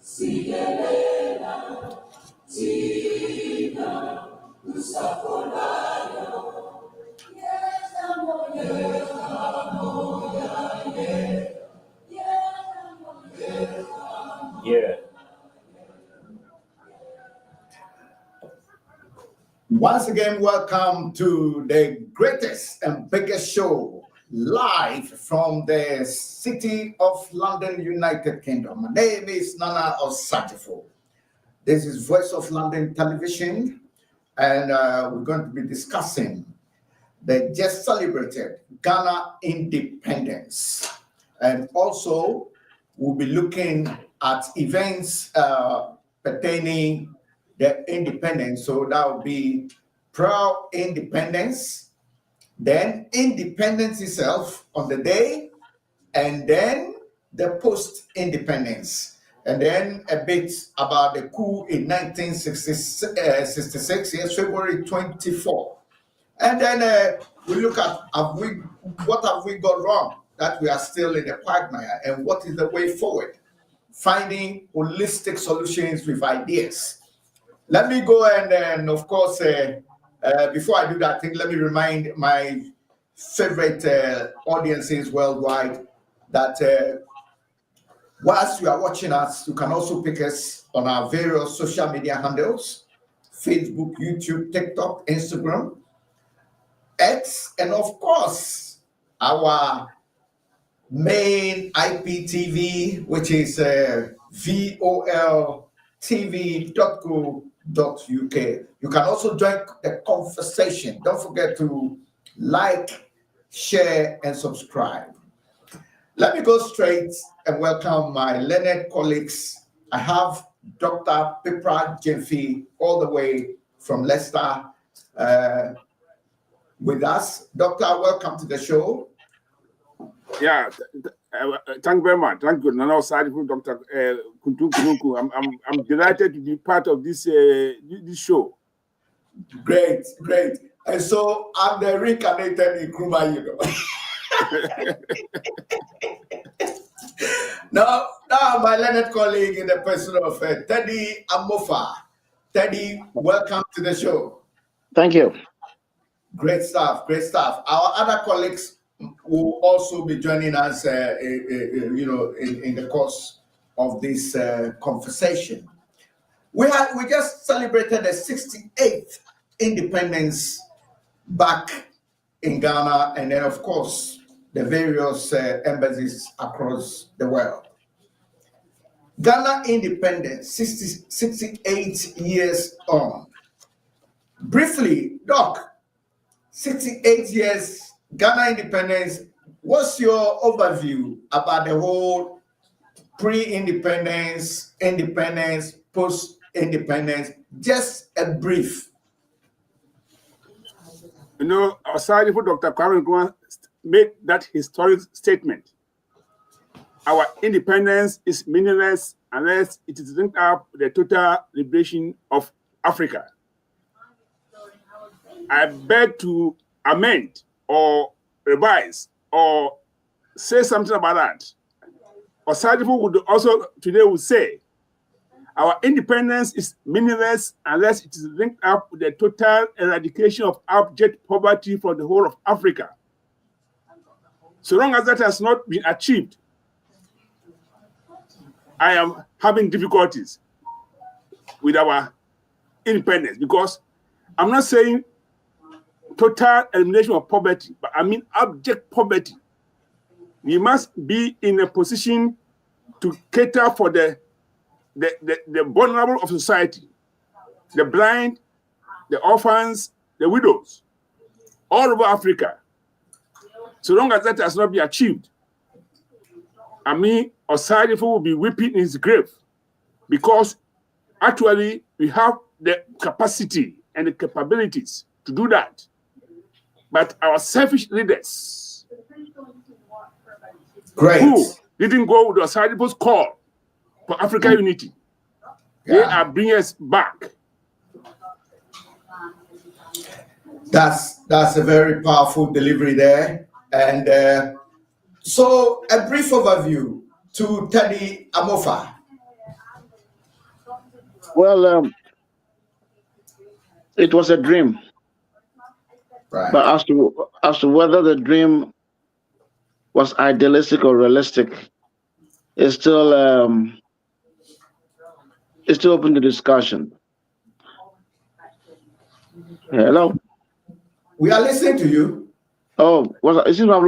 Yeah. Once again, welcome to the greatest and biggest show live from the city of London, United Kingdom. My name is Nana Osagyetfo. This is Voice of London Television, and we're going to be discussing the just celebrated Ghana independence. And also, we'll be looking at events pertaining the independence. So that will be pro-independence, then independence itself on the day, and then the post-independence. And then a bit about the coup in 1966, yes, February 24. And then we look at what have we got wrong that we are still in the quagmire, and what is the way forward? Finding holistic solutions with ideas. Let me go and of course, before I do that, let me remind my favorite audiences worldwide that whilst you are watching us, you can also pick us on our various social media handles: Facebook, YouTube, TikTok, Instagram, X, and of course, our main IPTV, which is voltv.co.uk. You can also join the conversation. Don't forget to like, share, and subscribe. Let me go straight and welcome my learned colleagues. I have Dr. Osagyetfo all the way from Leicester with us. Doctor, welcome to the show. Yeah, thank you very much. Thank you, Nana Osagyetfo, Dr. Kuntuku. I'm delighted to be part of this show. Great. And so I'm the reincarnated Nkrumah, you know. now, my learned colleague in the person of Teddy Amofa. Teddy, welcome to the show. Thank you. Great stuff. Our other colleagues will also be joining us, in the course of this conversation. We just celebrated the 68th independence back in Ghana, and then of course the various embassies across the world. Ghana independence, 68 years on. Briefly, Doc, 68 years, Ghana independence. What's your overview about the whole pre-independence, independence, post-independence? Just a brief. You know, Osagyetfo, Dr. Kwame Nkrumah made that historic statement. Our independence is meaningless unless it is linked up with the total liberation of Africa. I beg to amend or revise or say something about that. Osagyetfo would also today would say our independence is meaningless unless it is linked up with the total eradication of abject poverty for the whole of Africa. So long as that has not been achieved, I am having difficulties with our independence, because I'm not saying total elimination of poverty, but I mean abject poverty. We must be in a position to cater for the vulnerable of society, the blind, the orphans, the widows, all over Africa. So long as that has not been achieved, I mean, Osagyetfo will be weeping in his grave, because actually we have the capacity and the capabilities to do that. But our selfish leaders, who didn't go with Osagyetfo's call for African unity, they are bringing us back. That's a very powerful delivery there. And so a brief overview to Teddy Amofa. Well, it was a dream, Right. but as to whether the dream was idealistic or realistic is still open to discussion. Hello. We are listening to you. Oh, it seems I've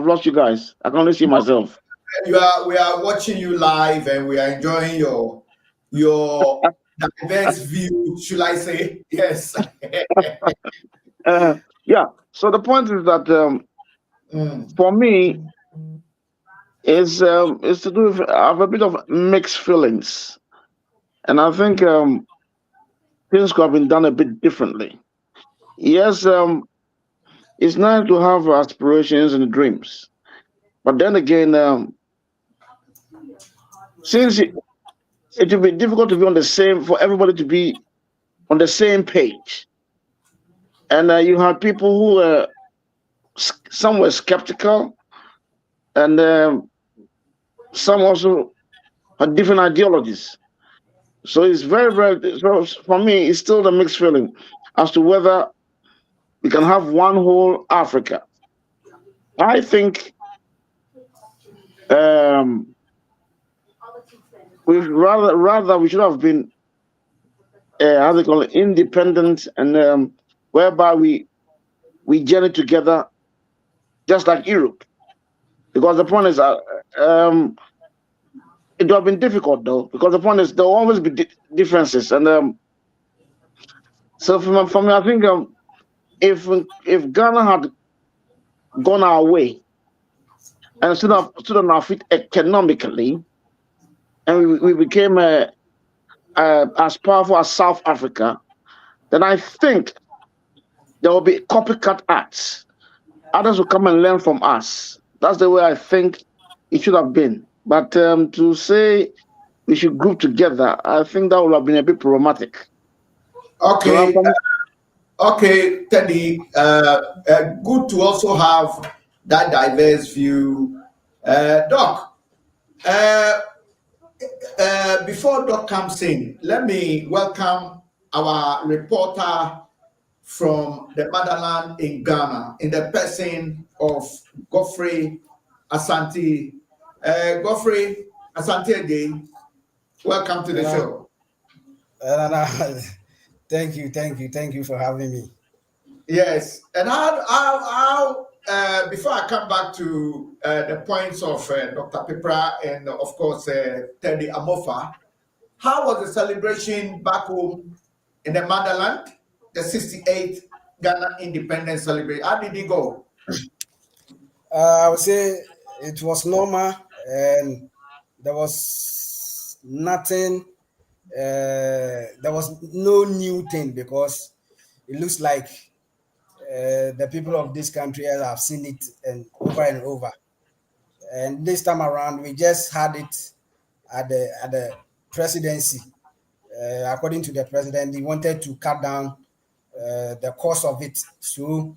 lost you guys. I can only see myself. We are watching you live, and we are enjoying your diverse view. Should I say yes? Yeah. So the point is that Mm. for me is to do with I have a bit of mixed feelings, and I think things could have been done a bit differently. Yes, it's nice to have aspirations and dreams, but then again, since it will be difficult to be on the same for everybody to be on the same page, and you have people who were some were skeptical, and some also had different ideologies. So it's very, very. So for me, it's still the mixed feeling as to whether we can have one whole Africa. I think um, we rather we should have been how they call it independent, and whereby we journey together just like Europe. Because the point is, it would have been difficult though. Because the point is, there will always be differences, and so for me, I think if Ghana had gone our way and stood on our feet economically, and we became as powerful as South Africa, then I think there will be copycat acts. Others will come and learn from us. That's the way I think it should have been. But to say we should group together, I think that would have been a bit problematic. So Okay, okay, Teddy. Good to also have that diverse view. Doc, uh, before Doc comes in, let me welcome our reporter from the motherland in Ghana in the person of Godfrey Asante. Godfrey Asante again, welcome to the Uh, show. thank you for having me. Yes, and how before I come back to the points of Dr. Pipra and of course Teddy Amofa, how was the celebration back home in the motherland, the 68th Ghana independence celebration? How did it go? I would say it was normal, and there was nothing. There was no new thing because it looks like the people of this country have seen it and over. And this time around, we just had it at the presidency. According to the president, he wanted to cut down the cost of it, so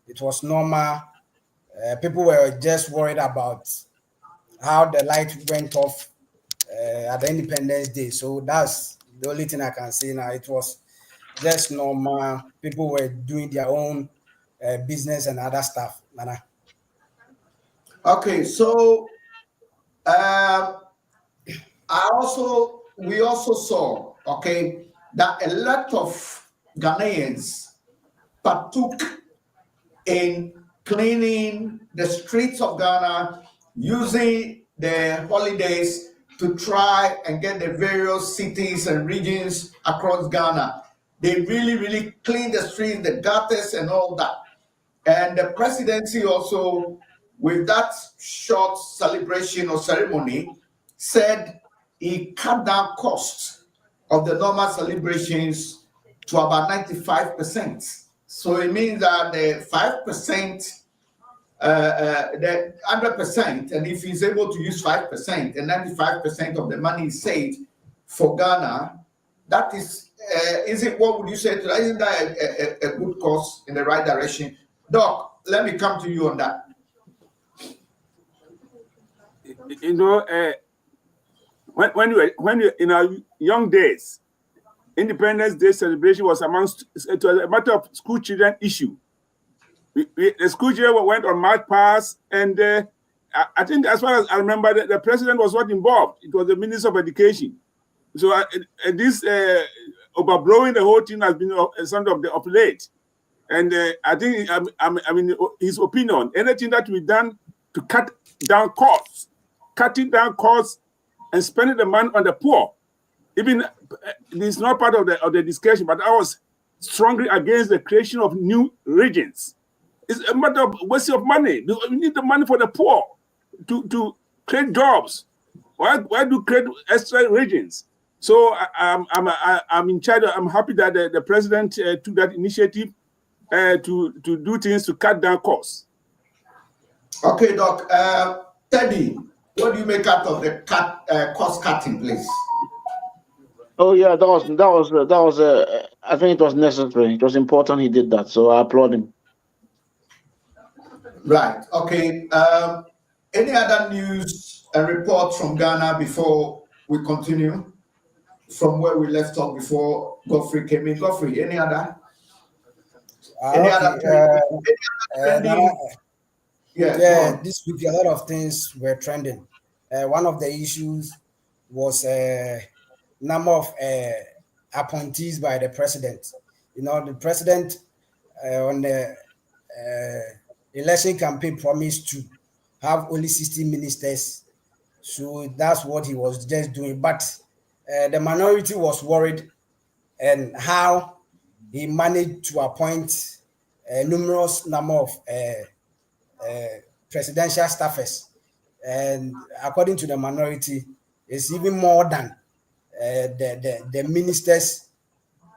it was normal. People were just worried about how the light went off at the Independence Day. So that's the only thing I can say now. It was just normal. People were doing their own business and other stuff. Nana. Okay, so um, we also saw, okay, that a lot of Ghanaians partook in cleaning the streets of Ghana, using the holidays to try and get the various cities and regions across Ghana. They really, really cleaned the streets, the gutters, and all that. And the presidency also, with that short celebration or ceremony, said he cut down costs of the normal celebrations to about 95%. So it means that the 5%, the 100%, and if he's able to use 5% and 95% of the money is saved for Ghana, that is it, what would you say to that? Isn't that a good cause in the right direction? Doc, let me come to you on that. You know, when you in our young days, Independence Day celebration was it was a matter of school children issue. The school children went on march past, and I think, as far as I remember, the president was not involved. It was the Minister of Education. So this overblowing the whole thing has been something of late. And I think, I mean, his opinion, anything that we done to cut down costs, cutting down costs and spending the money on the poor, even it's not part of the discussion, but I was strongly against the creation of new regions. It's a matter of waste of money. We need the money for the poor to create jobs. Why do create extra regions? So I'm in charge. I'm happy that the president took that initiative to do things to cut down costs. Okay, Doc. Teddy, what do you make out of the cost cutting, please? Oh yeah, that was. I think it was necessary. It was important he did that, so I applaud him. Right. Okay. Any other news and reports from Ghana before we continue from where we left off before Godfrey came in? Godfrey, any other? Yeah, this week a lot of things were trending. One of the issues was number of appointees by the president. You know, the president on the election campaign promised to have only 60 ministers. So that's what he was just doing. But the minority was worried and how he managed to appoint a numerous number of presidential staffers. And according to the minority, it's even more than the ministers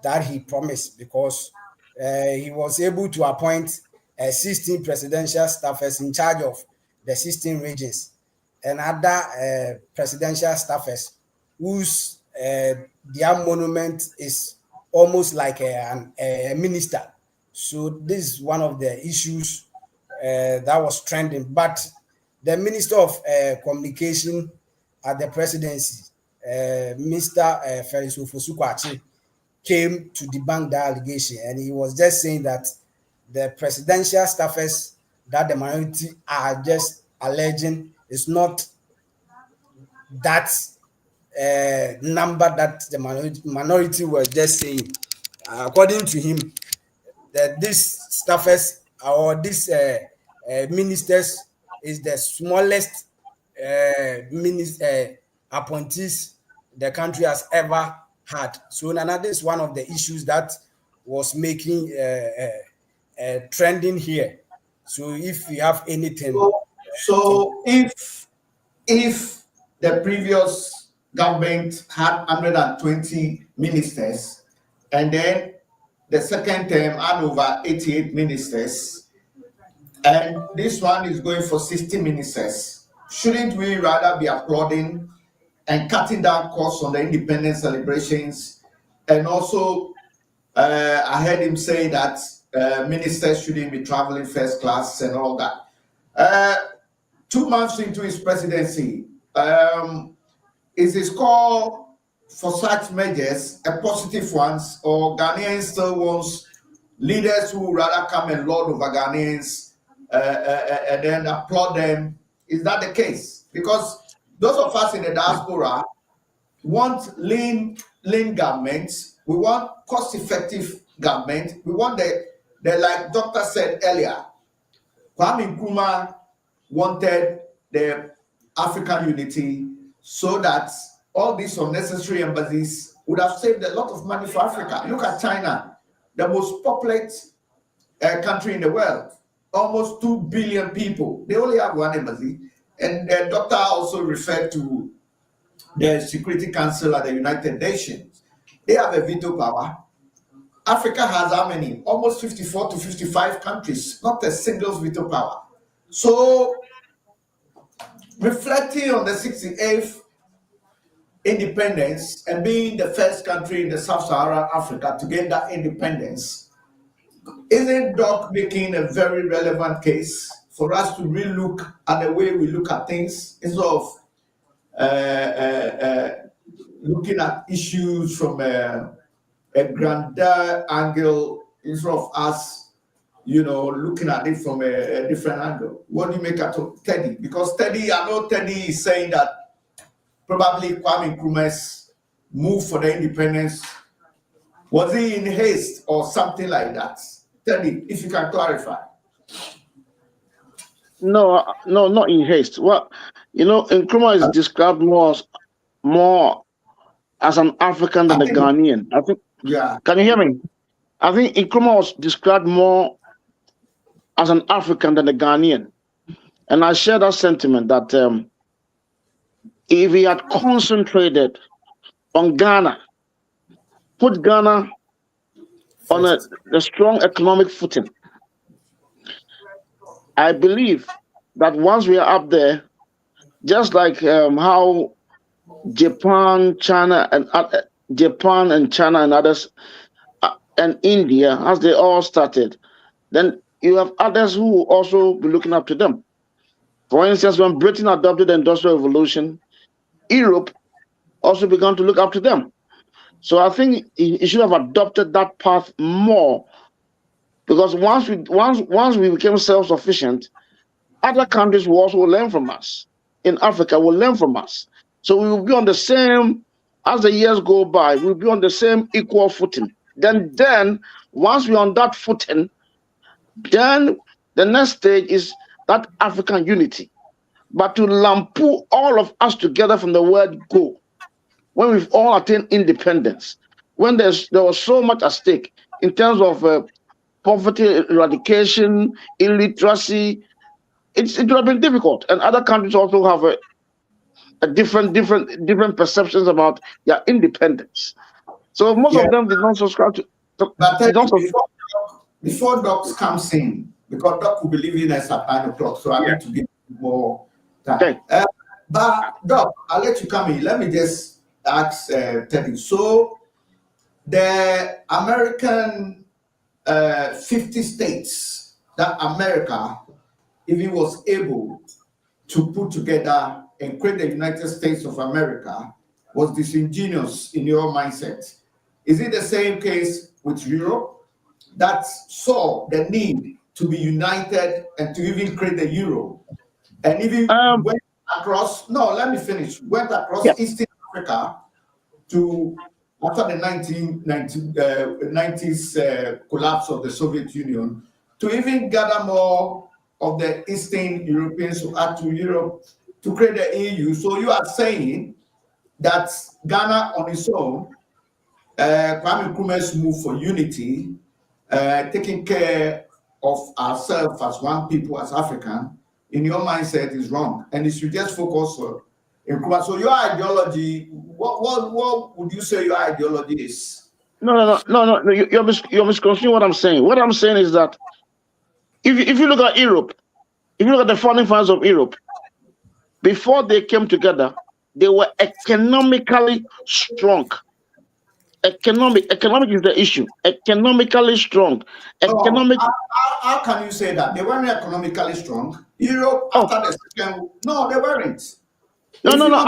that he promised, because he was able to appoint 16 presidential staffers in charge of the 16 regions, and other presidential staffers whose their monument is almost like a minister. So this is one of the issues that was trending. But the Minister of Communication at the presidency, Mr. Felix Ofosu-Kwakye, came to debunk the allegation, and he was just saying that the presidential staffers that the minority are just alleging is not that number that the minority were just saying. According to him, that these staffers or these ministers is the smallest appointees the country has ever had. So another is one of the issues that was making trending here. So if you have anything, so if the previous government had 120 ministers, and then the second term had over 88 ministers, and this one is going for 60 ministers, shouldn't we rather be applauding and cutting down costs on the independence celebrations? And also, I heard him say that ministers shouldn't be traveling first class and all that. 2 months into his presidency, is his call for such measures a positive ones, or Ghanaians still wants leaders who rather come and lord over Ghanaians and then applaud them? Is that the case? Because those of us in the diaspora want lean governments. We want cost-effective government. We want the like Doctor said earlier, Kwame Nkrumah wanted the African unity so that all these unnecessary embassies would have saved a lot of money for Africa. Look at China, the most populous country in the world, almost 2 billion people. They only have one embassy. And the doctor also referred to the Security Council at the United Nations. They have a veto power. Africa has how many? Almost 54 to 55 countries, not a single veto power. So, reflecting on the 68th independence and being the first country in the Sub-Saharan Africa to get that independence, isn't Doc making a very relevant case for us to relook at the way we look at things instead of looking at issues from a grander angle instead of us, looking at it from a different angle. What do you make out of Teddy? Because I know Teddy is saying that probably Kwame Nkrumah's move for the independence, was he in haste or something like that? Teddy, if you can clarify. No, no, not in haste. Well, Nkrumah is described more as an African than I a think, Ghanaian. I think. yeah. Can you hear me? I think Nkrumah was described more as an African than a Ghanaian, and I share that sentiment that if he had concentrated on Ghana, put Ghana on First. a strong economic footing, I believe that once we are up there, just like how Japan, China, and China and others and India, as they all started, then you have others who will also be looking up to them. For instance, when Britain adopted the Industrial Revolution, Europe also began to look up to them. So I think he should have adopted that path more, because once we became self-sufficient, other countries will also learn from us. In Africa, will learn from us. So we will be on the same, as the years go by, we'll be on the same equal footing. Then once we're on that footing, then the next stage is that African unity. But to lampoon all of us together from the word go, when we've all attained independence, when there was so much at stake in terms of poverty eradication, illiteracy, it would have been difficult. And other countries also have a different perceptions about their independence. So most Yeah. of them did not subscribe to. But Did not Teddy, subscribe. before Doc comes in, because Doc will be leaving us at 9 o'clock, so I Yeah. need to give you more time. Okay. But Doc, I'll let you come in. Let me just ask Teddy. So the American 50 states that America even was able to put together and create the United States of America was disingenuous in your mindset. Is it the same case with Europe that saw the need to be united and to even create the euro and even went across, no, let me finish, went across Yeah. Eastern Africa to, after the 1990s collapse of the Soviet Union, to even gather more of the Eastern Europeans to add to Europe to create the EU. So you are saying that Ghana on its own, Kwame Nkrumah's move for unity, taking care of ourselves as one people, as African, in your mindset is wrong. And it should just focus on Nkrumah. So your ideology, what would you say your ideology is? No. You're misconstruing what I'm saying. What I'm saying is that if you look at Europe, if you look at the founding fathers of Europe, before they came together, they were economically strong. Economic is the issue. Economically strong. Oh, Economic. how can you say that? They weren't economically strong. Europe, Oh, after the second, no, they weren't. no, If no, you no.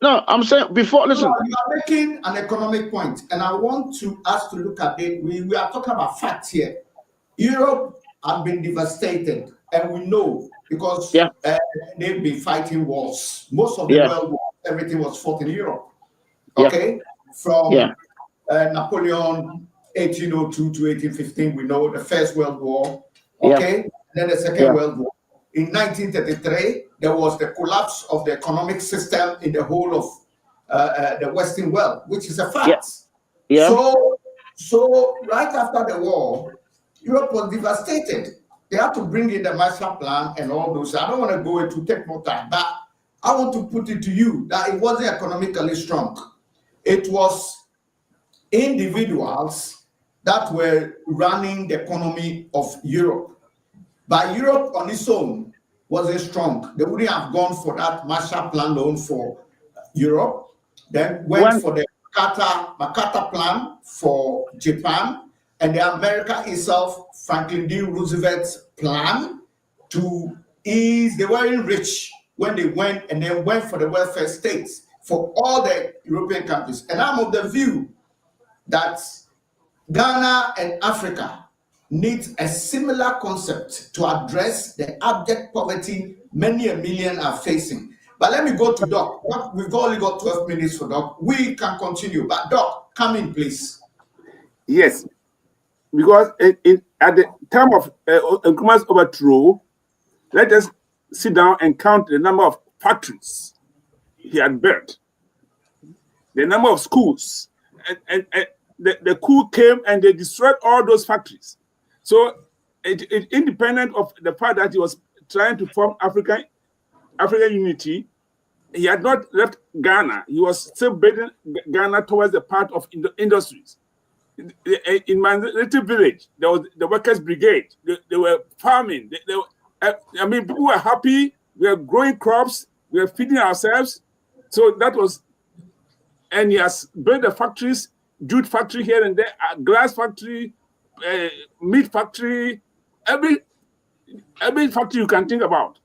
look, I'm saying before. no, Listen. you are making an economic point, and I want us to look at it. We are talking about facts here. Europe has been devastated, and we know because Yeah. they've been fighting wars. Most of the Yeah. world war, everything was fought in Europe. Yeah. Okay, from Yeah. Napoleon 1802 to 1815, we know the First World War. Yeah. Okay, then the Second Yeah. World War. In 1933, there was the collapse of the economic system in the whole of the Western world, which is a Yeah. fact. Yeah. So right after the war, Europe was devastated. They had to bring in the Marshall Plan and all those. I don't want to go into take more time, but I want to put it to you that it wasn't economically strong. It was individuals that were running the economy of Europe. But Europe on its own wasn't strong. They wouldn't have gone for that Marshall Plan loan for Europe, then went for the MacArthur Plan for Japan, and the America itself, Franklin D. Roosevelt's plan to ease. They weren't rich when they went, and then went for the welfare states for all the European countries. And I'm of the view that Ghana and Africa need a similar concept to address the abject poverty many a million are facing. But let me go to Doc. We've only got 12 minutes for Doc. We can continue, but Doc, come in, please. Yes, because at the time of Nkrumah's overthrow, let us sit down and count the number of factories he had built, the number of schools, and the coup came and they destroyed all those factories. So, independent of the fact that he was trying to form African unity, he had not left Ghana. He was still building Ghana towards the part of industries. In my native village, there was the workers' brigade. They were farming. I mean, people were happy. We were growing crops. We were feeding ourselves. So that was, and he has built the factories, jute factory here and there, a glass factory, meat factory, every factory you can think about.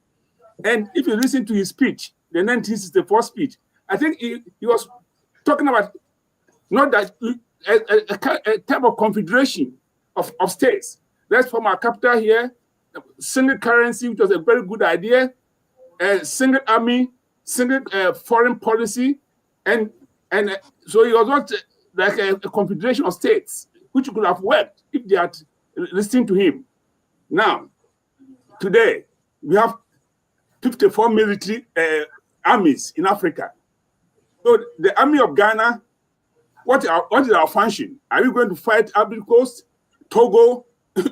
And if you listen to his speech, the 1964 speech, I think he was talking about not that a type of confederation of states. Let's form our capital here, single currency, which was a very good idea, single army, single foreign policy, and so it was not like a confederation of states, which could have worked if they had listened to him. Now, today, we have 54 military armies in Africa. So the army of Ghana, what is our function? Are we going to fight Ivory Coast, Togo?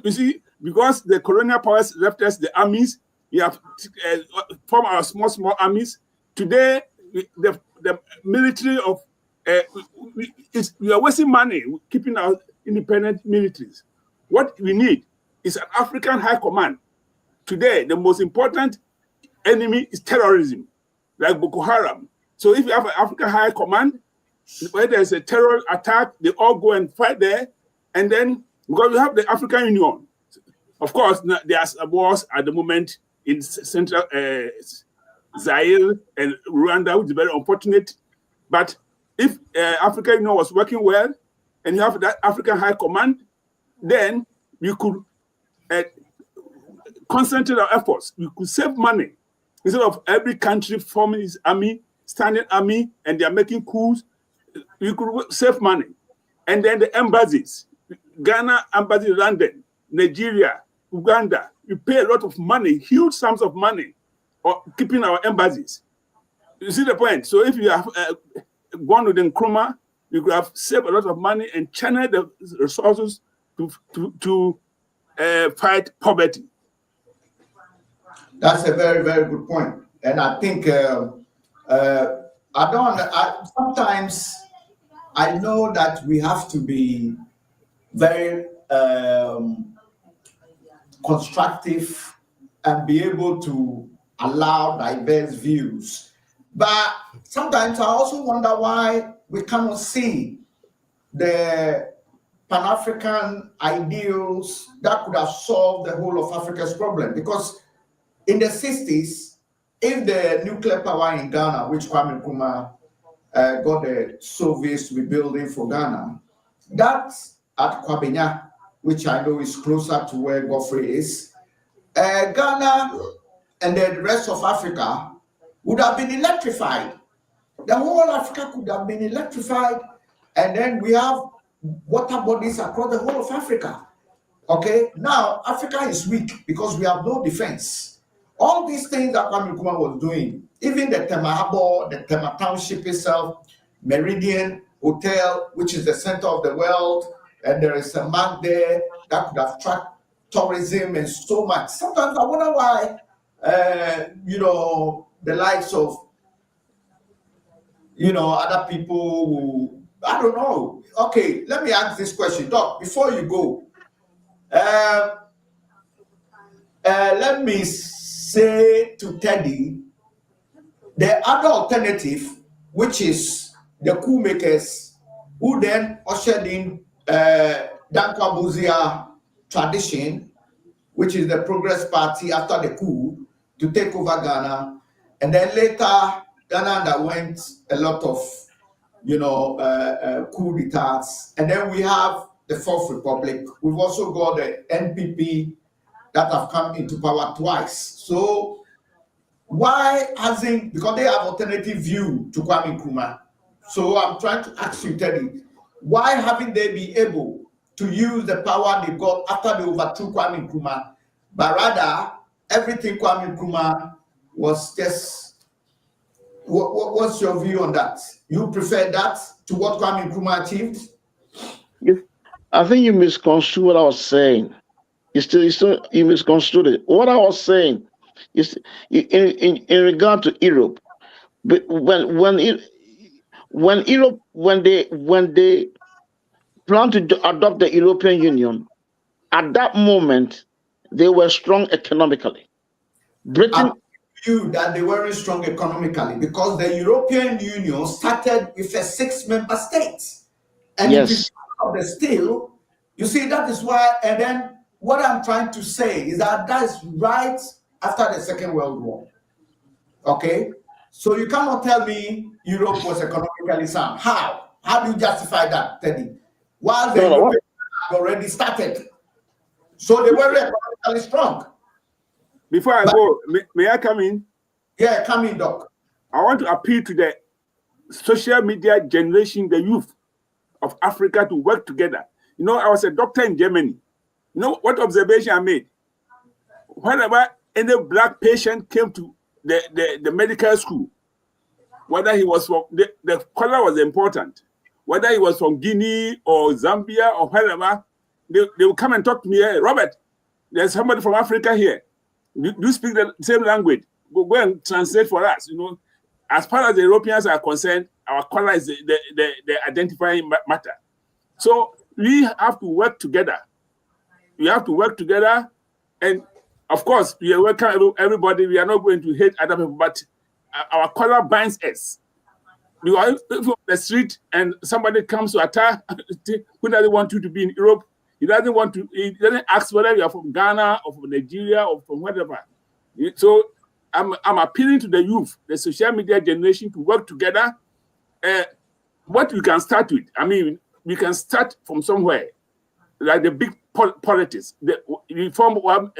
You see, because the colonial powers left us the armies, we have formed our small armies. Today, the military of we are wasting money keeping our independent militaries. What we need is an African high command. Today, the most important enemy is terrorism, like Boko Haram. So if you have an African high command, where there's a terror attack, they all go and fight there. And then, because we have the African Union, of course, there's wars at the moment in Central Zaire and Rwanda, which is very unfortunate. But if African Union was working well, and you have that African High Command, then you could concentrate our efforts. We could save money. Instead of every country forming its army, standing army, and they are making coups, you could save money. And then the embassies, Ghana embassy, London, Nigeria, Uganda, you pay a lot of money, huge sums of money, for keeping our embassies. You see the point? So if you have gone with Nkrumah, you could have saved a lot of money and channeled the resources to fight poverty. That's a very, very good point. And I think sometimes I know that we have to be very constructive and be able to allow diverse views. But sometimes I also wonder why we cannot see the Pan-African ideals that could have solved the whole of Africa's problem. Because in the 60s, if the nuclear power in Ghana, which Kwame Nkrumah got the Soviets to be building for Ghana, that at Kwabenya, which I know is closer to where Godfrey is, Ghana and the rest of Africa would have been electrified. The whole Africa could have been electrified, and then we have water bodies across the whole of Africa. Okay, now Africa is weak because we have no defense. All these things that Kwame Nkrumah was doing, even the Tema Harbor, the Tema Township itself, Meridian Hotel, which is the center of the world, and there is a mark there that could have attract tourism and so much. Sometimes I wonder why, the likes of, other people who, I don't know. Okay, let me ask this question. Doc, before you go, let me say to Teddy, the other alternative, which is the coup makers, who then ushered in Dankwa Buzia tradition, which is the Progress Party after the coup, to take over Ghana. And then later, Ghana underwent a lot of coup d'etats. And then we have the Fourth Republic. We've also got the NPP that have come into power twice. So why hasn't, because they have alternative view to Kwame Nkrumah. So I'm trying to ask you, Teddy, why haven't they been able to use the power they got after they overthrew Kwame Nkrumah, but rather everything Kwame Nkrumah was just, what's your view on that? You prefer that to what Kwame Nkrumah achieved? I think you misconstrued what I was saying. You misconstrued it. What I was saying is in regard to Europe, but when Europe when they plan to adopt the European Union, at that moment they were strong economically. Britain. You that they weren't strong economically because the European Union started with a 6-member state, and Yes. if you of the still, you see that is why. And then what I'm trying to say is that is right after the Second World War. Okay, so you cannot tell me Europe was economically sound. How? How do you justify that, Teddy? While the European had already started, so they were economically strong. Before I go, may I come in? Yeah, come in, Doc. I want to appeal to the social media generation, the youth of Africa, to work together. You know, I was a doctor in Germany. You know what observation I made? Whenever any black patient came to the medical school, whether he was from, the color was important. Whether he was from Guinea or Zambia or wherever, they would come and talk to me. Hey, Robert, there's somebody from Africa here. Do you speak the same language? Go and translate for us. You know, as far as the Europeans are concerned, our color is the identifying matter. So we have to work together. We have to work together, and of course, we are welcome everybody. We are not going to hate other people, but our color binds us. You are on the street and somebody comes to attack. Who doesn't want you to be in Europe? He doesn't want to. He doesn't ask whether you are from Ghana or from Nigeria or from whatever. So I'm appealing to the youth, the social media generation, to work together. What we can start with, I mean, we can start from somewhere, like the big politics. We form one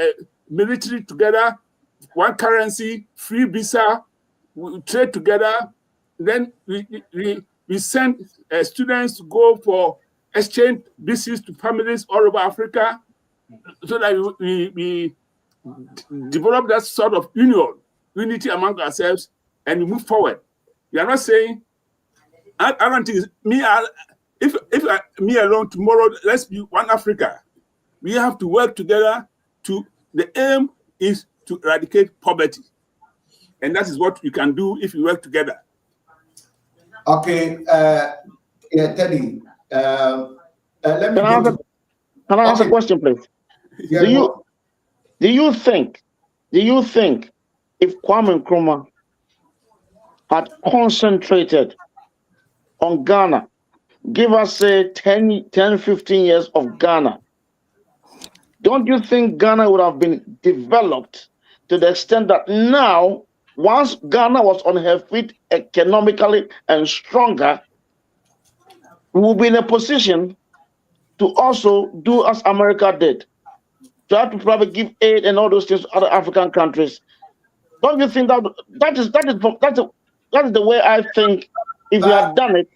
military together, one currency, free visa, we trade together. Then we send students to go for exchange visits to families all over Africa, so that we develop that sort of unity among ourselves, and we move forward. We are not saying, I don't think if me alone tomorrow, let's be one Africa. We have to work together. The aim is to eradicate poverty, and that is what we can do if we work together. Okay, yeah, Teddy. Let me Can I ask a question, please? Yeah, do you think if Kwame Nkrumah had concentrated on Ghana, give us say 10, 15 years of Ghana, don't you think Ghana would have been developed to the extent that now, once Ghana was on her feet economically and stronger, we will be in a position to also do as America did, try to probably give aid and all those things to other African countries. Don't you think that is the way I think if we had done it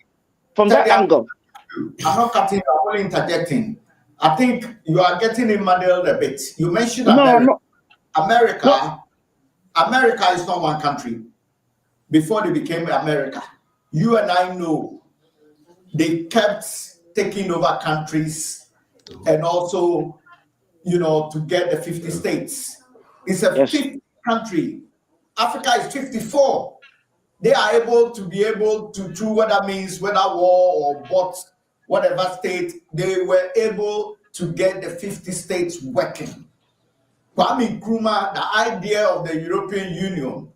from that angle? I'm not cutting, I'm only interjecting. I think you are getting it muddled a bit. You mentioned America. No. America is not one country. Before they became America, you and I know they kept taking over countries and also, to get the 50 states. It's a 50 country. Africa is 54. They are able to do what that means, whether war or what, whatever state, they were able to get the 50 states working. Kwame Nkrumah, the idea of the European Union,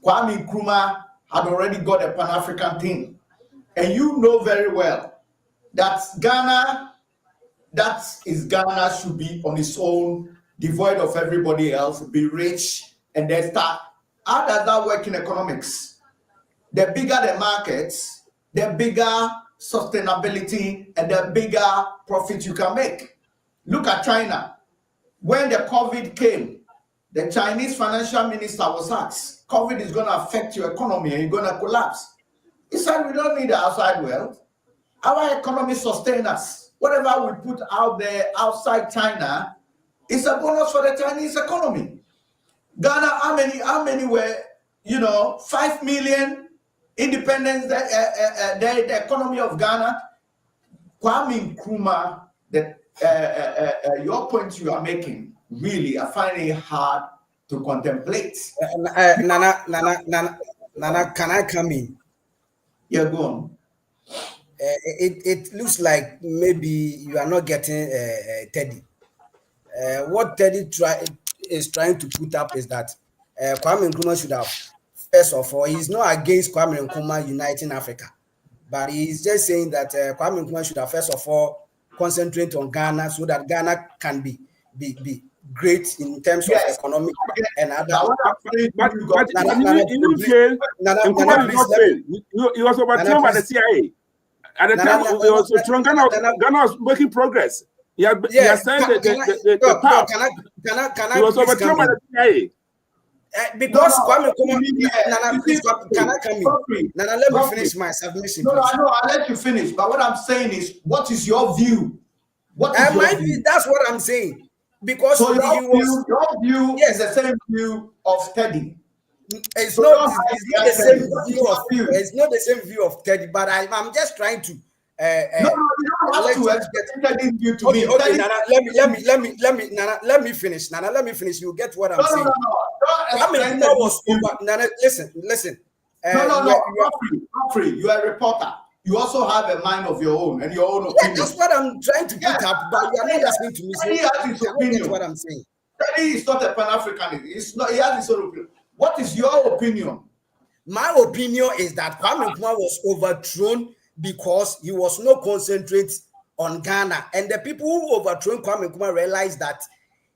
Kwame Nkrumah had already got a Pan-African thing. And you know very well that Ghana should be on its own, devoid of everybody else, be rich, and then start. How does that work in economics? The bigger the markets, the bigger sustainability and the bigger profit you can make. Look at China. When the COVID came, the Chinese financial minister was asked, COVID is going to affect your economy and you're going to collapse. He said, we don't need the outside world. Our economy sustains us. Whatever we put out there outside China is a bonus for the Chinese economy. Ghana, how many were, 5 million independence, the economy of Ghana? Kwame Nkrumah, your point you are making, really, I find it hard to contemplate. Nana, can I come in? Yeah, go on. It looks like maybe you are not getting Teddy. What Teddy is trying to put up is that Kwame Nkrumah should have, first of all, he's not against Kwame Nkrumah uniting Africa, but he's just saying that Kwame Nkrumah should have, first of all, concentrate on Ghana so that Ghana can be great in terms of economic and other. But he didn't fail. Nkrumah did not fail. He was overthrown by the CIA. At the time, he was overthrown. Ghana was making progress. He has signed the path. He was overthrown by the CIA. Because Kwame Nkrumah, please, can I come in? Nana, let me finish my submission. No, I know, I'll let you finish. But what I'm saying is, what is your view? My view, that's what I'm saying. Because so your view is the same view of Teddy. It's not the same view of it's not the same view of Teddy, but I'm just trying to no, you don't have to explain Teddy's view to me. Okay, Nana, let me finish. Nana, let me finish. You get what I'm saying. No. Was over. Nana, listen. Humphrey, you are a reporter. You also have a mind of your own and your own opinion. That's what I'm trying to put up, but you are not listening to me. Teddy has his opinion. That's what I'm saying. Teddy is not a Pan-Africanist. It's not. He has his own opinion. What is your opinion? My opinion is that Kwame Nkrumah was overthrown because he was not concentrate on Ghana, and the people who overthrown Kwame Nkrumah realized that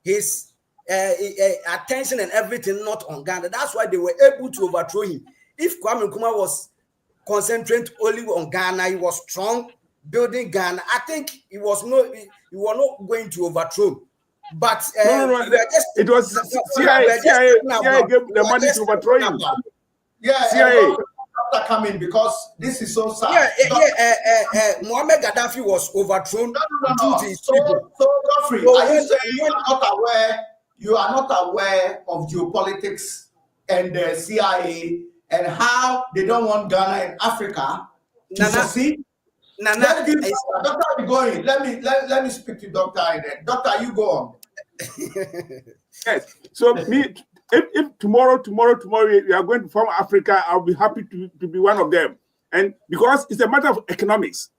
his attention and everything not on Ghana. That's why they were able to overthrow him. If Kwame Nkrumah was concentrate only on Ghana, he was strong building Ghana, I think he was not going to overthrow. But no. It was CIA gave the money to overthrow him. Yeah, CIA. Coming because this is so sad. Muammar Gaddafi was overthrown. No. So Godfrey, are you saying you are not aware of geopolitics and the CIA and how they don't want Ghana and Africa to succeed? Let's give Doctor be going. Let me speak to Doctor. Doctor, you go on. Yes. So if tomorrow we are going to form Africa, I'll be happy to be one of them. And because it's a matter of economics,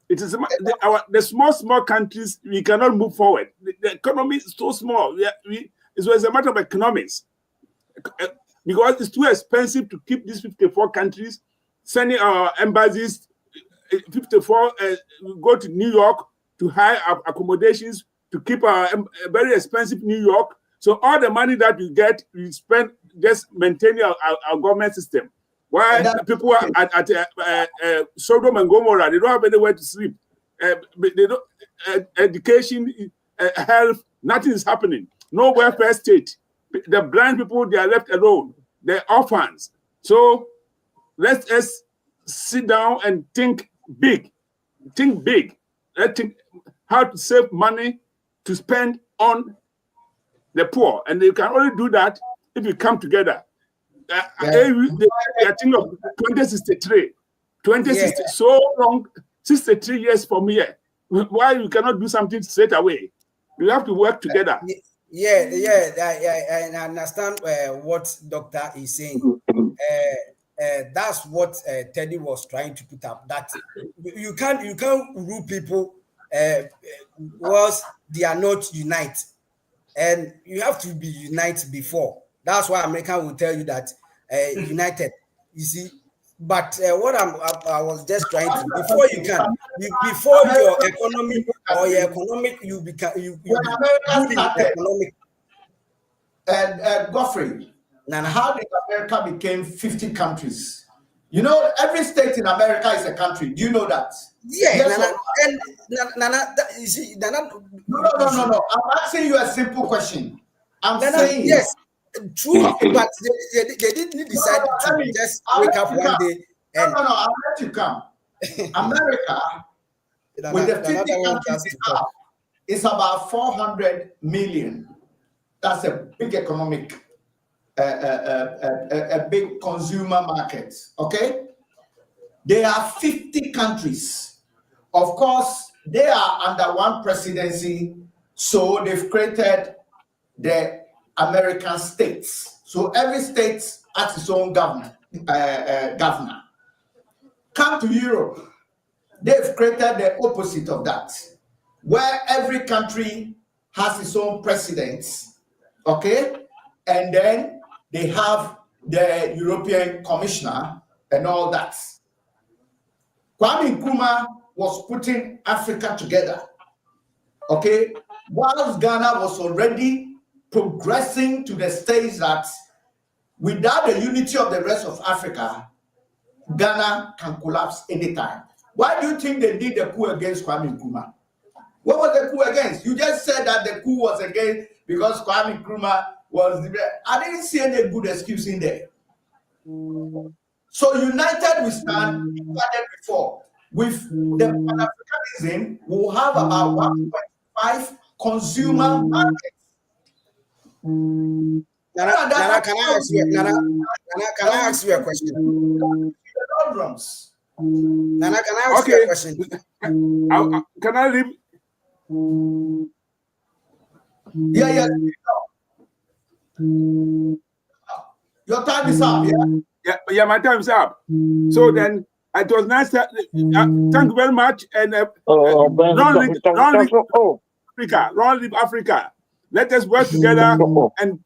it is the small countries, we cannot move forward. The economy is so small. It's a matter of economics. Because it's too expensive to keep these 54 countries sending our embassies. 54 go to New York to hire accommodations to keep a very expensive New York. So all the money that we get, we spend just maintaining our government system. While people are at Sodom and Gomorrah, they don't have anywhere to sleep. They don't education, health, nothing is happening. No welfare state. The blind people, they are left alone. They're orphans. So let's sit down and think big. Think big. Let's think how to save money to spend on the poor. And you can only do that if you come together. They are thinking of 2063. 2060, so long, 63 years from here. Why you cannot do something straight away? You have to work together. I understand what Doctor is saying. That's what Teddy was trying to put up. That you can't rule people whilst they are not united, and you have to be united before. That's why America will tell you that united. You see, but what I was just trying to before your economy or your economic you become you economic. And Godfrey, how did America become 50 countries? You know, every state in America is a country. Do you know that? Yeah, Yes Nana, or no? and Nana, you see, Nana, No. I'm asking you a simple question. I'm Nana, saying, yes, true, but they didn't no, decide let to me, just I'll wake let up you one come. day and I'll let you come. America, with the 50 Nana want countries us they to talk. have, it's about 400 million. That's a big economic, a big consumer market. Okay? There are 50 countries. Of course, they are under one presidency, so they've created the American states. So every state has its own governor. Come to Europe, they've created the opposite of that, where every country has its own president, okay? And then they have the European Commissioner and all that. Kwame Nkrumah was putting Africa together, okay? Whilst Ghana was already progressing to the stage that without the unity of the rest of Africa, Ghana can collapse anytime. Why do you think they did the coup against Kwame Nkrumah? What was the coup against? You just said that the coup was against because Kwame Nkrumah was. I didn't see any good excuse in there. So united we stand. We started before with the Pan-Africanism. We'll have about 1.5 consumer markets. Nana, can I ask you? Nana, can I ask you a question? Nana, can I ask you a question? Can I leave? Yeah. Your time is up, Yeah, my time is up. So then it was nice. Thank you very much. And long live Africa. Let us work together and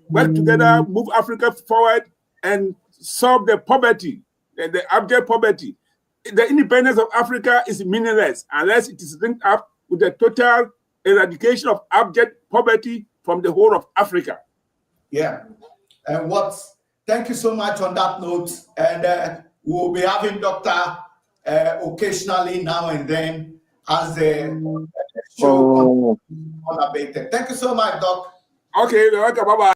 work together, move Africa forward, and solve the poverty, the abject poverty. The independence of Africa is meaningless unless it is linked up with the total eradication of abject poverty from the whole of Africa. Yeah. And thank you so much on that note. And we'll be having Doctor occasionally now and then as the show unabated. Thank you so much, Doc. Okay, welcome. Bye-bye.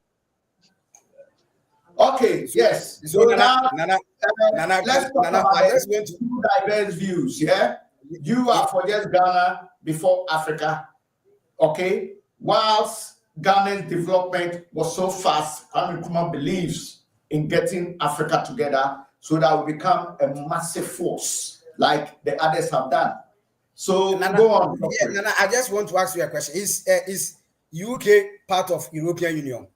Okay, yes. So now let's talk about the two diverse views, yeah? You are for just Ghana before Africa, okay? Whilst Ghana's development was so fast, Kwame Nkrumah believes in getting Africa together so that we become a massive force like the others have done. So go on. Yeah, Nana, I just want to ask you a question. Is UK part of European Union?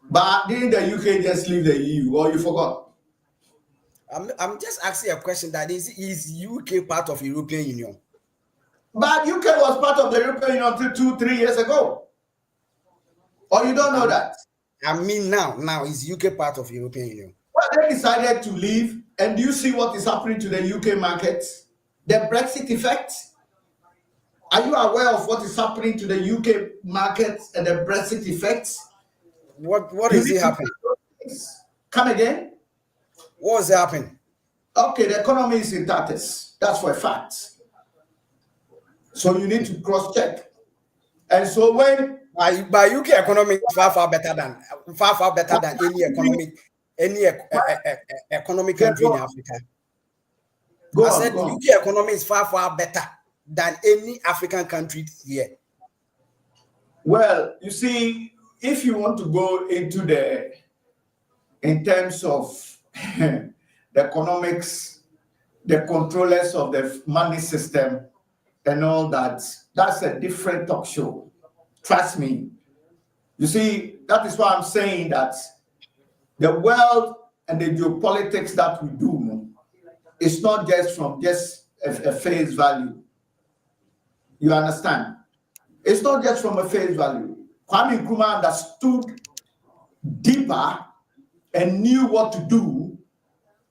But didn't the UK just leave the EU, or you forgot? I'm just asking a question that is UK part of European Union? But UK was part of the European Union until 2-3 years ago. Or you don't know that? I mean now is UK part of European Union? Well, they decided to leave, and do you see what is happening to the UK market? The Brexit effect? Are you aware of what is happening to the UK market and the Brexit effects? What is it happening? Come again? What is happening? Okay, the economy is in tatters. That's for a fact. So you need to cross-check. And so when by UK economy is far better than any economic country in Africa. I said the UK economy is far better than any African country here. Well, you see, if you want to go into in terms of the economics, the controllers of the money system and all that, that's a different talk show. Trust me. You see, that is why I'm saying that the world and the geopolitics that we do is not just from just a face value. You understand? It's not just from a face value. Kwame Nkrumah understood deeper and knew what to do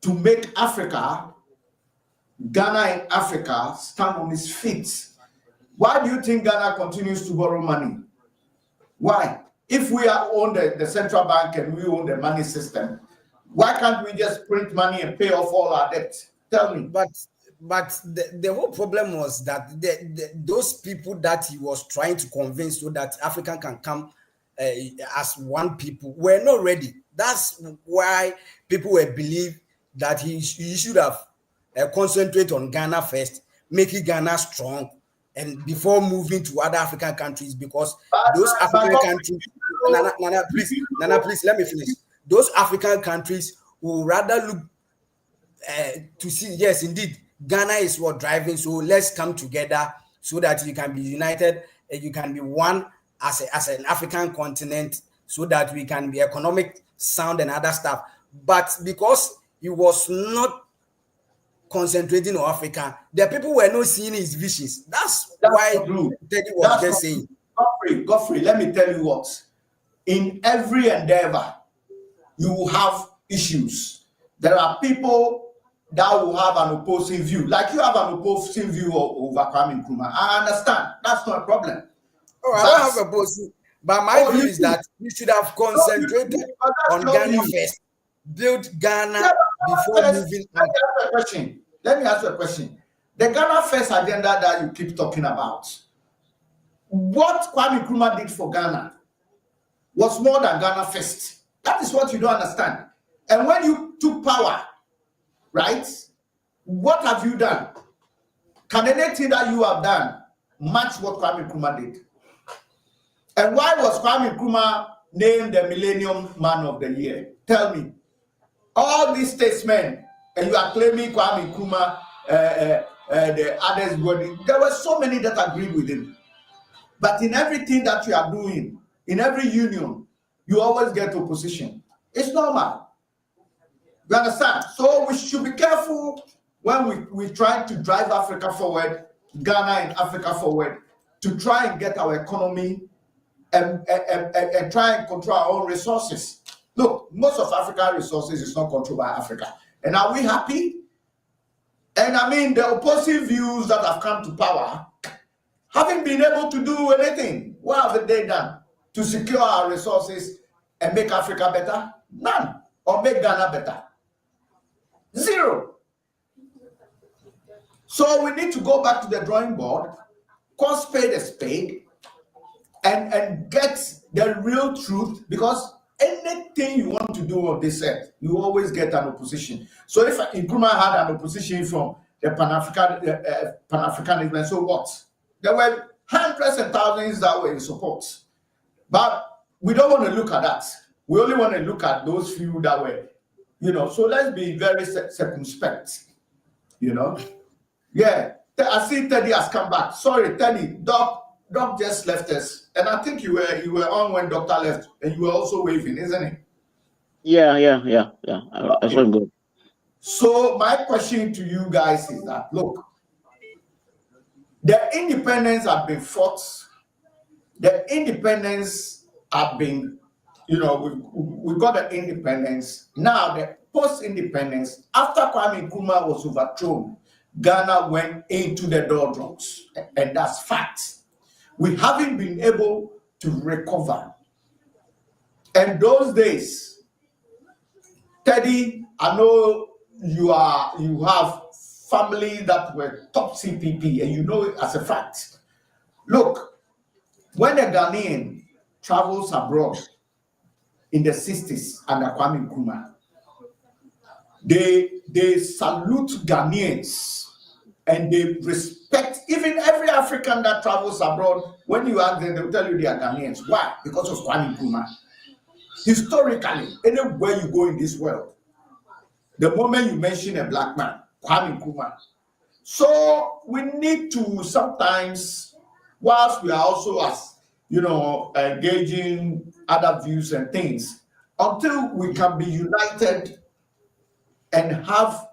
to make Africa, Ghana and Africa, stand on its feet. Why do you think Ghana continues to borrow money? Why? If we own the central bank and we own the money system, Why can't we just print money and pay off all our debt? Tell me. But the whole problem was that those people that he was trying to convince so that Africa can come as one people were not ready. That's why people were believe that he should have concentrate on Ghana first, making Ghana strong, and before moving to other African countries, because those African countries, Nana, please let me finish. Those African countries will rather look to see, yes, indeed, Ghana is what driving. So let's come together so that you can be united and you can be one as an African continent, so that we can be economic sound and other stuff. But because he was not concentrating on Africa, the people were not seeing his visions. That's why Teddy was just saying. Godfrey, let me tell you what. In every endeavor, you will have issues. There are people that will have an opposing view. Like you have an opposing view over Kwame Nkrumah. I understand. That's not a problem. Oh, I don't have a opposing. But my view is that we should have concentrated on Ghana first. Build Ghana before moving on. Let me ask you a question. The Ghana first agenda that you keep talking about, what Kwame Nkrumah did for Ghana was more than Ghana first. That is what you don't understand. And when you took power, right, what have you done? Can anything that you have done match what Kwame Nkrumah did? And why was Kwame Nkrumah named the Millennium Man of the Year? Tell me. All these statesmen, and you are claiming Kwame Nkrumah, the others, there were so many that agreed with him. But in everything that you are doing, in every union, you always get opposition. It's normal. You understand? So we should be careful when we try to drive Africa forward, Ghana and Africa forward, to try and get our economy and try and control our own resources. Look, most of African resources is not controlled by Africa. And are we happy? And I mean, the opposing views that have come to power haven't been able to do anything. What have they done to secure our resources and make Africa better? None. Or make Ghana better? Zero. So we need to go back to the drawing board, call spade a spade, and get the real truth, because anything you want to do on this earth, you always get an opposition. So if Nkrumah had an opposition from the Pan-Africanism, so what? There were hundreds and thousands that were in support. But we don't want to look at that. We only want to look at those few that were, so let's be very circumspect, Yeah, I see Teddy has come back. Sorry, Teddy, Doc just left us. And I think you were on when Doctor left, and you were also waving, isn't it? Yeah. That's very good. So my question to you guys is that, look, the independence have been fought. The independence have been, we got the independence. Now the post-independence, after Kwame Nkrumah was overthrown, Ghana went into the doldrums, and that's fact. We haven't been able to recover. And those days, Teddy, I know you have family that were top CPP, and you know it as a fact. Look, when a Ghanaian travels abroad in the 60s under Kwame Nkrumah, they salute Ghanaians and they respect even every African that travels abroad. When you ask them, they'll tell you they are Ghanaians. Why? Because of Kwame Nkrumah. Historically, anywhere you go in this world, the moment you mention a black man, Kwame Nkrumah. So we need to sometimes, whilst we are also engaging other views and things, until we can be united and have,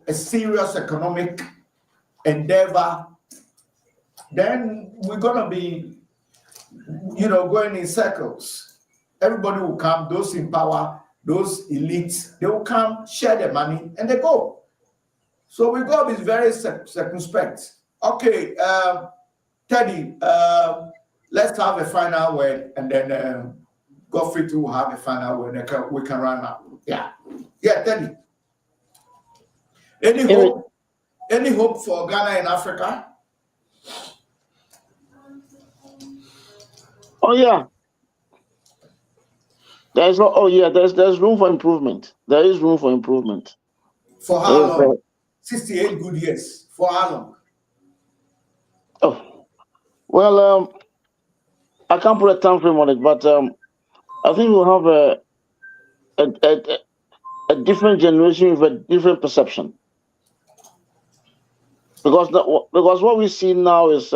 a serious economic endeavor, then we're gonna be, going in circles. Everybody will come, those in power, those elites, they will come, share the money, and they go. So we got to be very circumspect. Okay, Teddy, let's have a final word, and then Godfrey to have a final word. We can run up. Yeah. Yeah, tell me. Any hope? Any hope for Ghana in Africa? Oh yeah, there's there's room for improvement. There is room for improvement. For how long? 68 good years. For how long? Oh well, I can't put a time frame on it, but I think we'll have a, a, a different generation with a different perception. Because what we see now is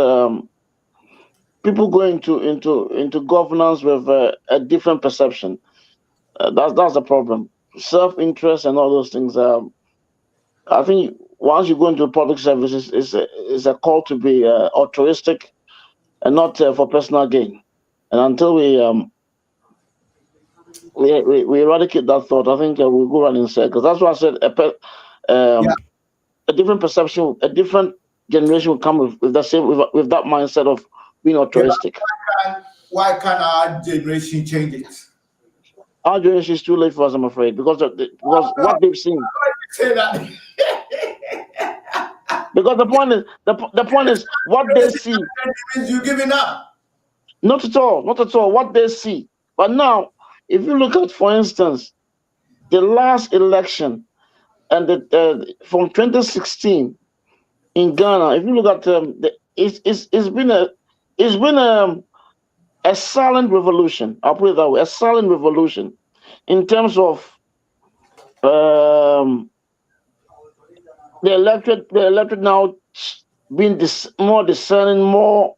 people going into governance with a different perception. That's the problem. Self-interest and all those things. I think once you go into public services, is a call to be altruistic and not for personal gain. And until we eradicate that thought, I think we'll go around in circles. That's why I said Yeah. a different perception, a different generation will come with the same with that mindset of being altruistic. Why can't our generation change it? Our generation is too late for us, I'm afraid, because what they've seen. Say that. Because the point is what they see. Means you giving up. Not at all, not at all. What they see. But now, if you look at, for instance, the last election and from 2016 in Ghana, if you look at it's been a silent revolution. I'll put it that way, a silent revolution in terms of the electorate now being more discerning, more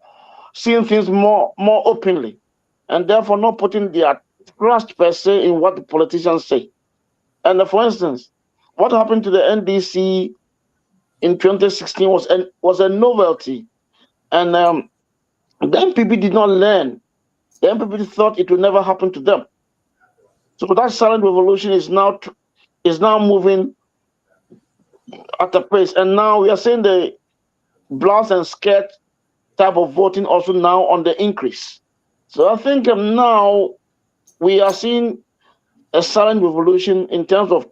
seeing things more openly, and therefore not putting their trust per se in what the politicians say. And for instance, what happened to the NDC in 2016 was a novelty, and the MPP did not learn. The MPP thought it would never happen to them. So that silent revolution is now moving at a pace, and now we are seeing the blouse and skirt type of voting also now on the increase. So I think now we are seeing a silent revolution in terms of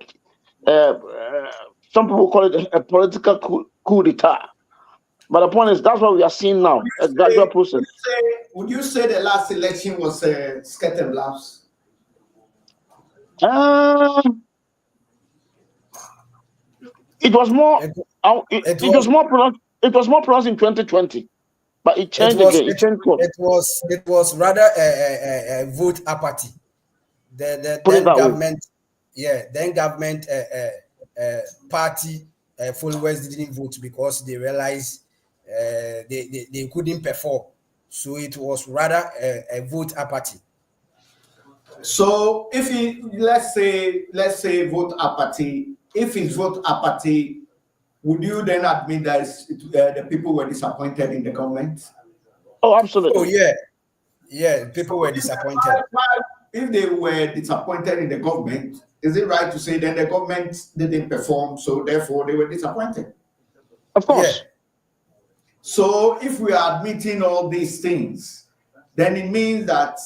some people call it a political coup d'etat. But the point is, that's what we are seeing now, a gradual process. Would you say the last election was skirt and blouse? It was more. It was more pronounced. It was more pronounced in 2020, but it changed again. It was rather a vote apathy. The then government, then government party followers didn't vote because they realized they couldn't perform. So it was rather a vote apathy. So if let's say vote apathy, if it's vote apathy, would you then admit that the people were disappointed in the government? Oh, absolutely. Oh yeah, people were disappointed. If they were disappointed in the government, is it right to say then the government didn't perform, so therefore they were disappointed? Of course. Yeah. So if we are admitting all these things, then it means that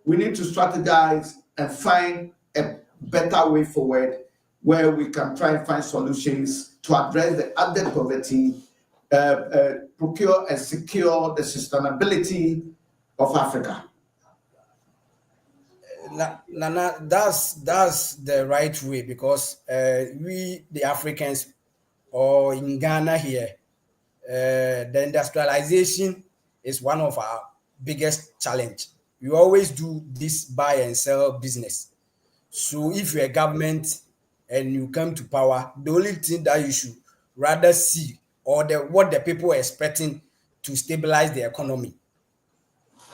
we need to strategize and find a better way forward where we can try and find solutions to address the added poverty, procure and secure the sustainability of Africa. Nana, that's the right way, because we, the Africans, or in Ghana here, the industrialization is one of our biggest challenge. We always do this buy and sell business. So if you're a government and you come to power, the only thing that you should rather see, or what the people are expecting to stabilize the economy,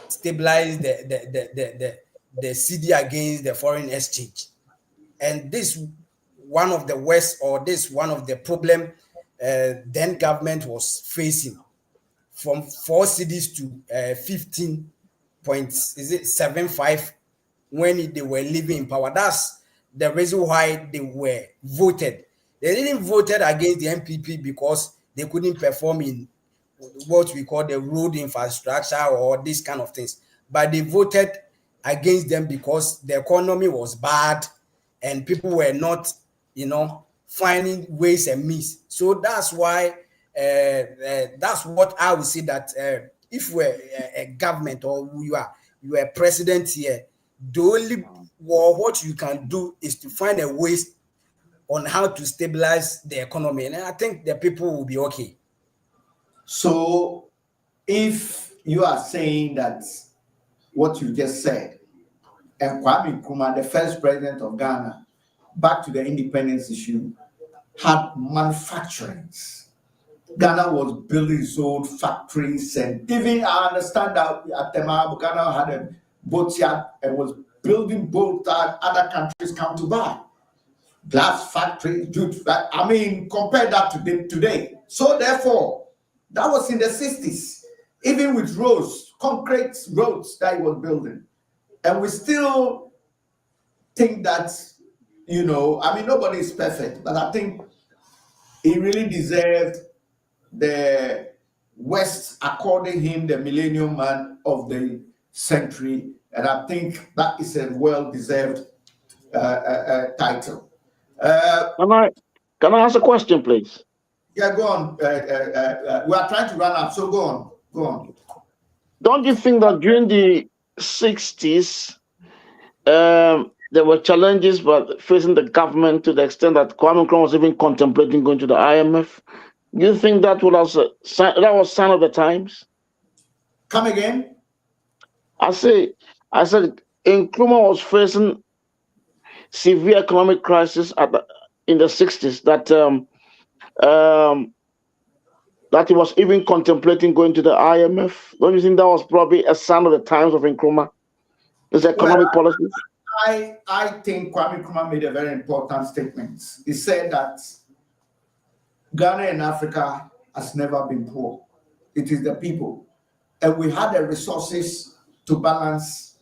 stabilize the CD against the foreign exchange. And this one of the worst, or this one of the problem then government was facing, from 4 cities to 15 points, is it 75, when they were living in power. That's the reason why they were voted. They didn't voted against the MPP because they couldn't perform in what we call the road infrastructure or these kind of things, but they voted against them because the economy was bad and people were not, finding ways and means. So that's why that's what I would say, that if we're a government or you are a president here, the only what you can do is to find a ways on how to stabilize the economy, and I think the people will be okay. So, if you are saying that what you just said, and Kwame Nkrumah, the first president of Ghana, back to the independence issue, had manufacturing. Ghana was building its own factories, and even I understand that at Tema, Ghana had a boat yard and was building boats that other countries come to buy. Glass factory, jute. I mean, compare that to today. So therefore, that was in the 60s, even with roads, concrete roads that he was building. And we still think that, nobody is perfect, but I think he really deserved the West according him the Millennium Man of the Century. And I think that is a well-deserved title. Can I ask a question, please? Yeah, go on. We are trying to run up, so go on. Go on. Don't you think that during the 60s, there were challenges but facing the government to the extent that Kwame Nkrumah was even contemplating going to the IMF? Do you think that was sign of the times? Come again? I said Nkrumah was facing severe economic crisis in the 60s that he was even contemplating going to the IMF. Don't you think that was probably a sign of the times of Nkrumah? His economic policies? I think Kwame Nkrumah made a very important statement. He said that Ghana and Africa has never been poor. It is the people. And we had the resources to balance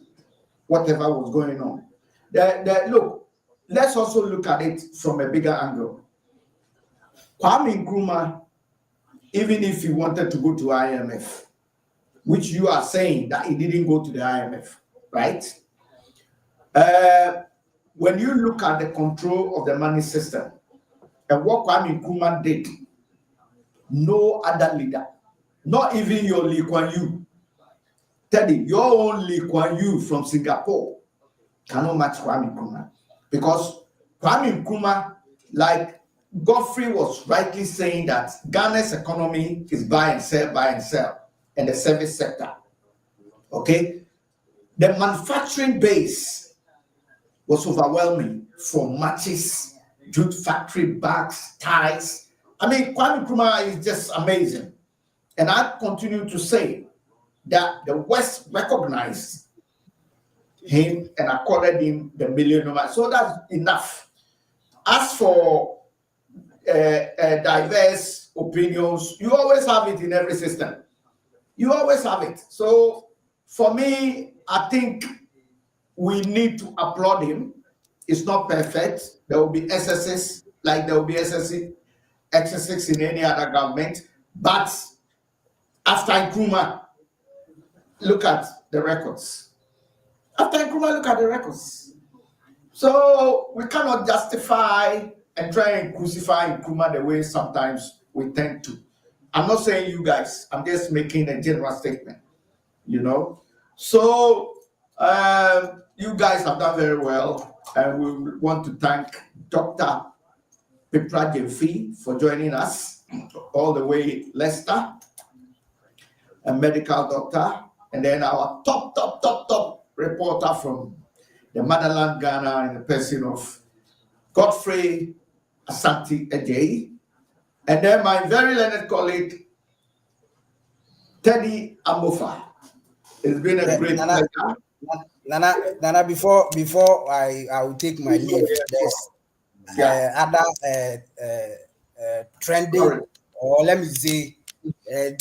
whatever was going on. Look, let's also look at it from a bigger angle. Kwame Nkrumah, even if he wanted to go to IMF, which you are saying that he didn't go to the IMF, right? When you look at the control of the money system and what Kwame Nkrumah did, no other leader, not even your Lee Kuan Yew, Teddy, your own Lee Kuan Yew from Singapore cannot match Kwame Nkrumah. Because Kwame Nkrumah, like Godfrey was rightly saying, that Ghana's economy is buy and sell, and the service sector. Okay? The manufacturing base was overwhelming, from matches, jute factory, bags, ties. I mean, Kwame Nkrumah is just amazing. And I continue to say that the West recognized him and accorded him the Millennium Man. So that's enough. As for diverse opinions, you always have it in every system. You always have it. So for me, I think we need to applaud him. It's not perfect. There will be excesses, like there will be excesses in any other government. But after Nkrumah, look at the records. After Nkrumah, look at the records. So we cannot justify and try and crucify Nkrumah the way sometimes we tend to. I'm not saying you guys, I'm just making a general statement, So you guys have done very well, and we want to thank Dr. Osagyetfo for joining us all the way Leicester, a medical doctor, and then our top reporter from the motherland Ghana in the person of Godfrey Asante Ejei, and then my very learned colleague Teddy Amofa. It's been a great pleasure. Nana, before I will take my leave, there's other trending, or let me say,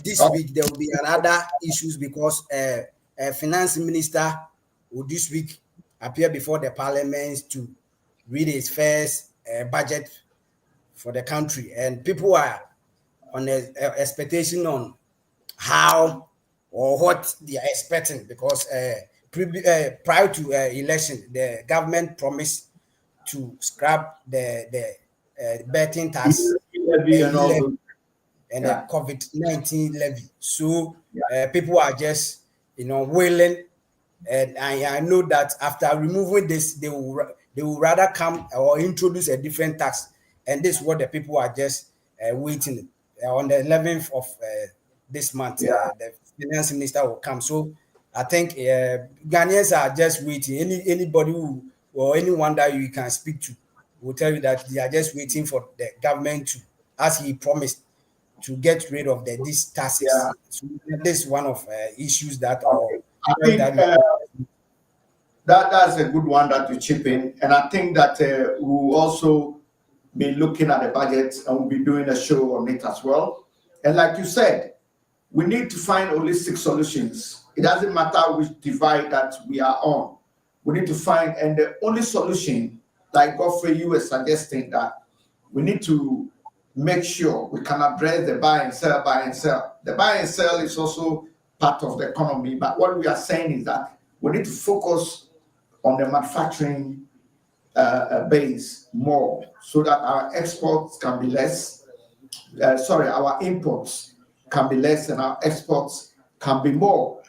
this week there will be another issues because finance minister will this week appear before the parliament to read his first budget for the country, and people are on expectation on how or what they are expecting, because prior to election, the government promised to scrap the betting tax, Levy the and all e-levy, those. and Yeah. the COVID-19 levy. So Yeah. people are just willing, and I know that after removing this, they will rather come or introduce a different tax, and this is what the people are just waiting on the 11th of this month. Yeah. The finance minister will come. So I think Ghanaians are just waiting. Anybody who or anyone that you can speak to will tell you that they are just waiting for the government to, as he promised, to get rid of these Yeah. taxes. So this is one of issues that or Okay. I areas think that we that's a good one that you chip in, and I think that we'll also be looking at the budget and we'll be doing a show on it as well. And like you said, we need to find holistic solutions. It doesn't matter which divide that we are on. We need to find, and the only solution, like Godfrey, you were suggesting, that we need to make sure we can address the buy and sell, buy and sell. The buy and sell is also part of the economy, but what we are saying is that we need to focus on the manufacturing base more so that our exports can be less. Our imports can be less and our exports can be more.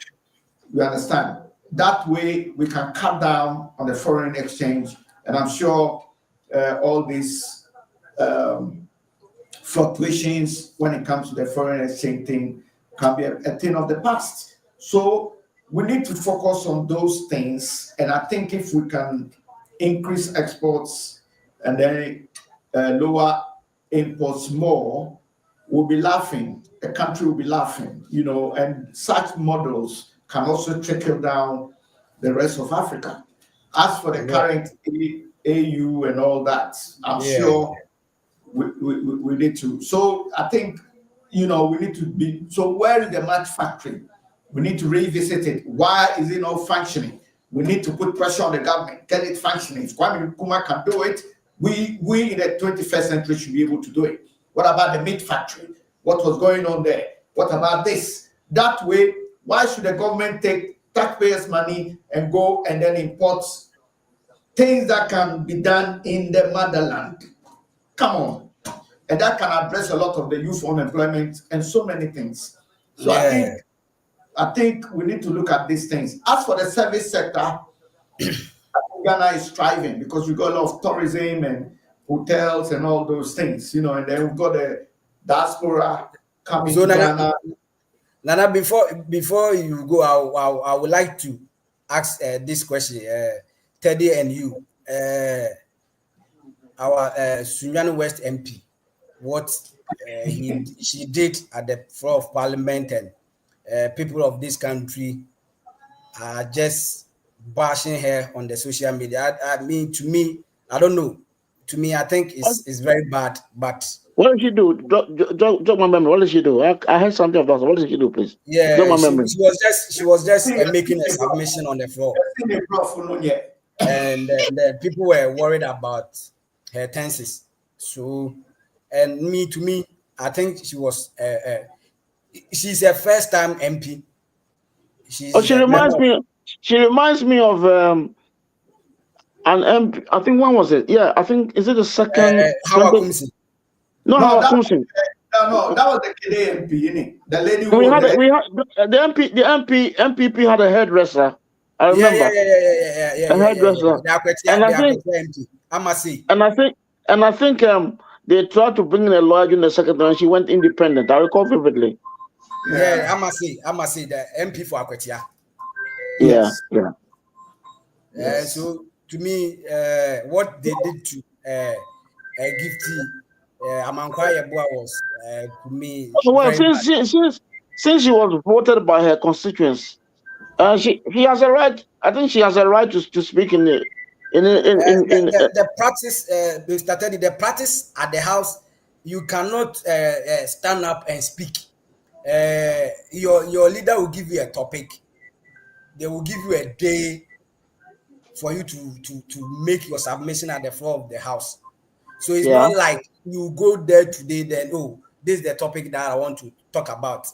You understand? That way we can cut down on the foreign exchange, and I'm sure all these fluctuations when it comes to the foreign exchange thing can be a thing of the past. So we need to focus on those things, and I think if we can increase exports and then lower imports more, we'll be laughing. The country will be laughing, and such models can also trickle down the rest of Africa. As for the current AU and all that, I'm sure we need to. So I think, we need to be. So where is the match factory? We need to revisit it. Why is it not functioning? We need to put pressure on the government, get it functioning. If Kwame Nkrumah can do it, we in the 21st century should be able to do it. What about the meat factory? What was going on there? What about this? That way, why should the government take taxpayers' money and go and then import things that can be done in the motherland? Come on. And that can address a lot of the youth unemployment and so many things. So I think we need to look at these things. As for the service sector, Ghana is thriving because we got a lot of tourism and hotels and all those things, and then we've got the diaspora coming to Ghana. Nana, before you go, I would like to ask this question, Teddy and you, our Sunyani West MP, what she did at the floor of Parliament, and people of this country are just bashing her on the social media. I mean, to me, I don't know. To me, I think it's very bad. But what did she do? Jog my memory. What did she do? I heard something of that. What did she do, please? Yeah, Jog my memory. she was just making a submission on the floor, and the people were worried about her tenses. So, and to me, I think she was. She's a first-time MP. She reminds me. She reminds me of an MP. I think when was it? Yeah, I think is it the second? Hawa Kumsi. No, Hawa Kumsi. No, that was the KD MP, innit? The lady who we had the MPP had a hairdresser. I remember. Yeah. A hairdresser. And I think they tried to bring in a lawyer in the second time. She went independent. I recall vividly. Yeah, I must say the MP for Akwetia. Yes. Yeah. So to me, what they did to Gifty Amankwaya Boa was to me. Well, since she was voted by her constituents, she has a right. I think she has a right to speak in the practice. The practice at the house, you cannot stand up and speak. Your leader will give you a topic. They will give you a day for you to make your submission at the floor of the house. So it's not like you go there today, then this is the topic that I want to talk about.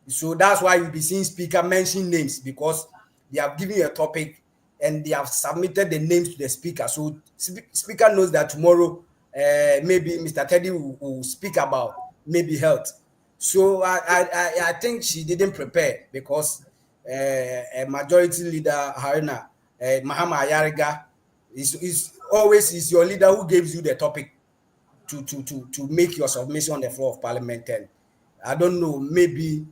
So that's why you'll be seeing speaker mention names, because they have given you a topic and they have submitted the names to the speaker. So speaker knows that tomorrow maybe Mr. Teddy will speak about maybe health. So I think she didn't prepare because a majority leader Haruna Mahama Ayariga is always your leader who gives you the topic to make your submission on the floor of parliament. And I don't know, maybe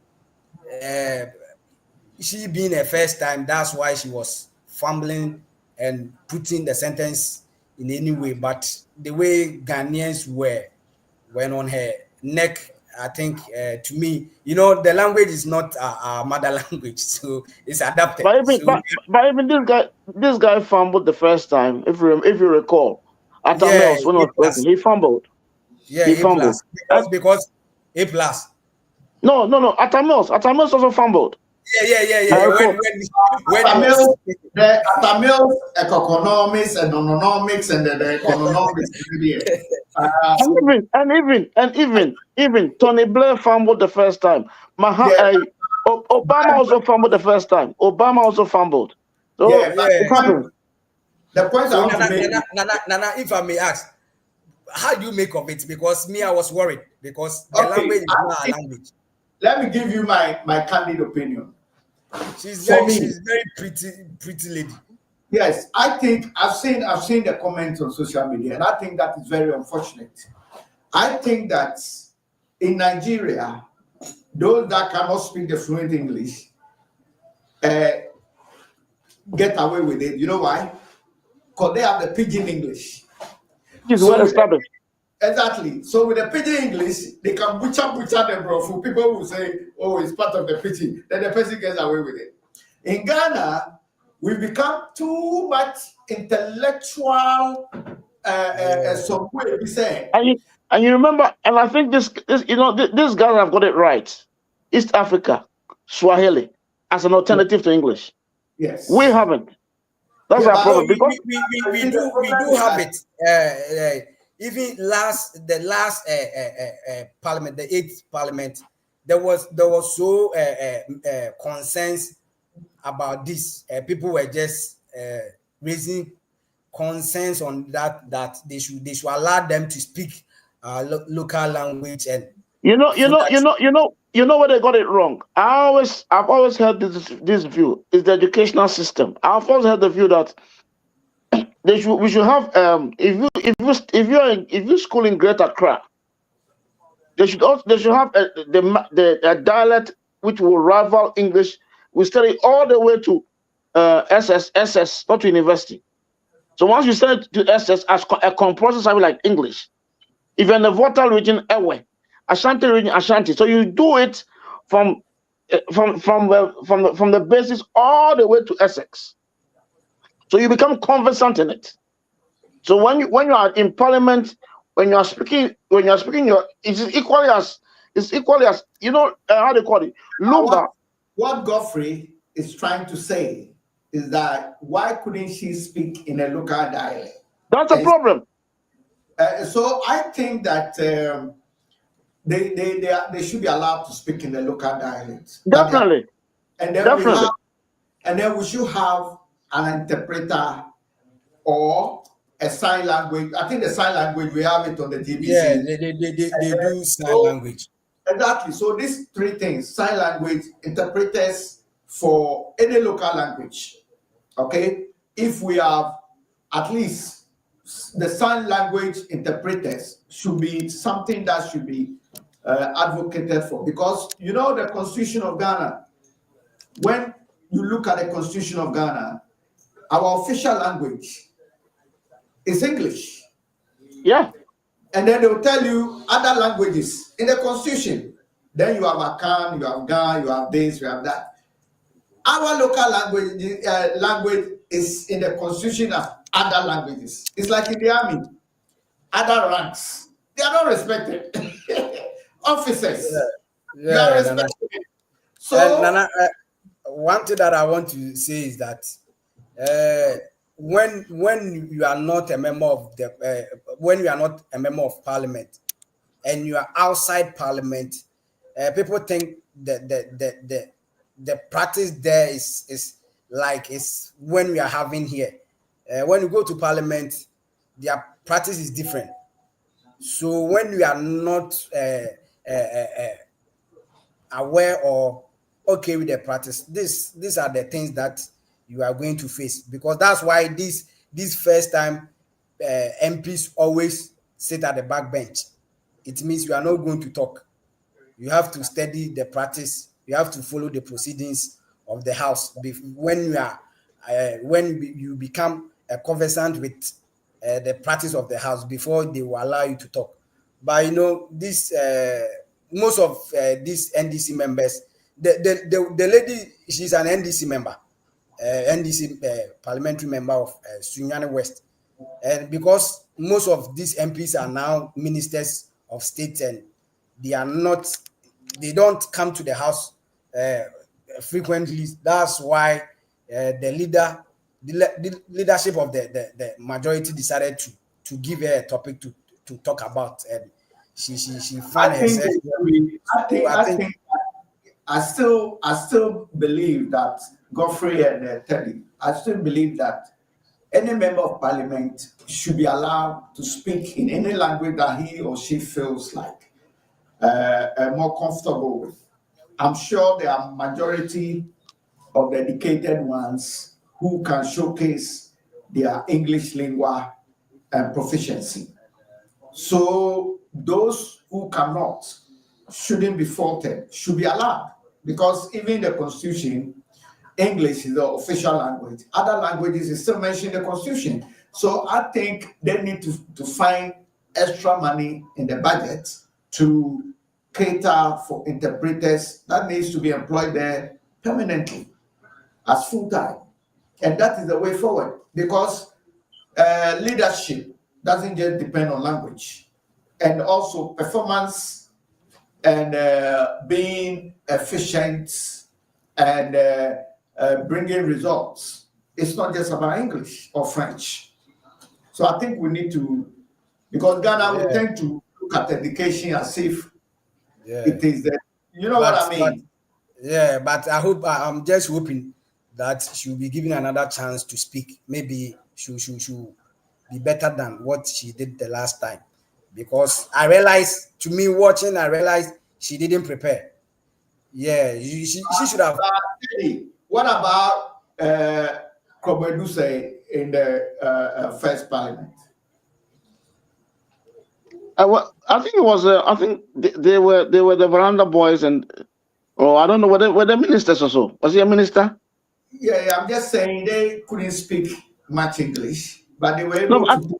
she being a first time, that's why she was fumbling and putting the sentence in any way. But the way Ghanaians went on her neck, I think to me, the language is not our mother language, so it's adapted. But even this guy fumbled the first time. If you recall, at Yeah, Mills when I was present, he fumbled. Yeah, he A fumbled. plus because A plus. No. Atamils also fumbled. Yeah. When Atamils, economics and onomics and the economics. And even Tony Blair fumbled the first time. Obama also fumbled the first time. Obama also fumbled. So it happened. The point I want to make. Nana, if I may ask, how do you make of it? Because me, I was worried because the language is not our language. Let me give you my candid opinion. She's very pretty lady. Yes, I think I've seen the comments on social media, and I think that is very unfortunate. I think that in Nigeria, those that cannot speak the fluent English get away with it. You know why? Because they have the pidgin English. It's well established. Exactly. So with the pidgin English, they can butcher them, bro. For people who say, "Oh, it's part of the pidgin," then the person gets away with it. In Ghana, we've become too much intellectual. Some way we say. And you remember, and I think this these guys have got it right. East Africa, Swahili as an alternative to English. Yes, we haven't. That's our problem because we do have it. Even the last parliament, the 8th parliament, there was so concerns about this. People were just raising concerns on that they should allow them to speak local language. And you know where they got it wrong. I've always heard this view is the educational system. I've always had the view that we should have if you school in Greater Accra, they should have a dialect which will rival English. We study all the way to SS, not to university. So once you study to SS as a compulsory subject like English, if you're in the Volta region, Ewe, Ashanti region, Ashanti. So you do it from the basis all the way to Essex. So you become conversant in it. So when you are in parliament, when you are speaking it's equally as how they call it. Lumba. What Godfrey is trying to say is that why couldn't she speak in a local dialect? That's a problem. So I think that they should be allowed to speak in the local dialect. Definitely. And then we should have an interpreter or a sign language. I think the sign language, we have it on the TBC. Yeah, they do sign language. Exactly. So these three things: sign language, interpreters for any local language. Okay. If we have at least the sign language interpreters should be something that should be advocated for, because the Constitution of Ghana, when you look at the Constitution of Ghana, our official language is English. Yeah. And then they'll tell you other languages in the Constitution. Then you have Akan, you have Ga, you have this, you have that. Our local language is in the Constitution of other languages. It's like in the army, other ranks. They are not respected. Officers, they are respected. So, Nana, one thing that I want to say is that when you are not a member of parliament and you are outside parliament, people think that the practice there is like it's when we are having here. When you go to parliament, their practice is different. So when we are not aware or okay with the practice, these are the things that you are going to face, because that's why this first time MPs always sit at the back bench. It means you are not going to talk. You have to study the practice. You have to follow the proceedings of the house. When you are when you become conversant with the practice of the house before they will allow you to talk. But this most of these NDC members, the lady, she's an NDC member, NDC parliamentary member of Sunyani West, and because most of these MPs are now ministers of state, and they are not, they don't come to the house frequently. That's why the leadership of the majority decided to give her a topic to talk about, and she I found think herself. So I think I still believe that Godfrey and Teddy. I still believe that any member of parliament should be allowed to speak in any language that he or she feels like more comfortable with. I'm sure there are majority of the educated ones who can showcase their English lingua and proficiency. So those who cannot shouldn't be faulted, should be allowed. Because even in the constitution, English is the official language. Other languages is still mentioned in the constitution. So I think they need to find extra money in the budget to cater for interpreters that needs to be employed there permanently as full time. And that is the way forward, because leadership doesn't just depend on language, and also performance and being efficient and bringing results. It's not just about English or French. So I think we need to, because Ghana will yeah, tend to look at education as if yeah. it is the, you know what I But mean? yeah, but I'm just hoping that she'll be given another chance to speak. Maybe she'll be better than what she did the last time. Because I realized, to me watching, I realized she didn't prepare. Yeah, she should have. Teddy, what about Kobeduse in the first parliament? I think it was. I think they were the veranda boys, and I don't know were they ministers or so. Was he a minister? Yeah, I'm just saying they couldn't speak much English, but they were No, able but, to.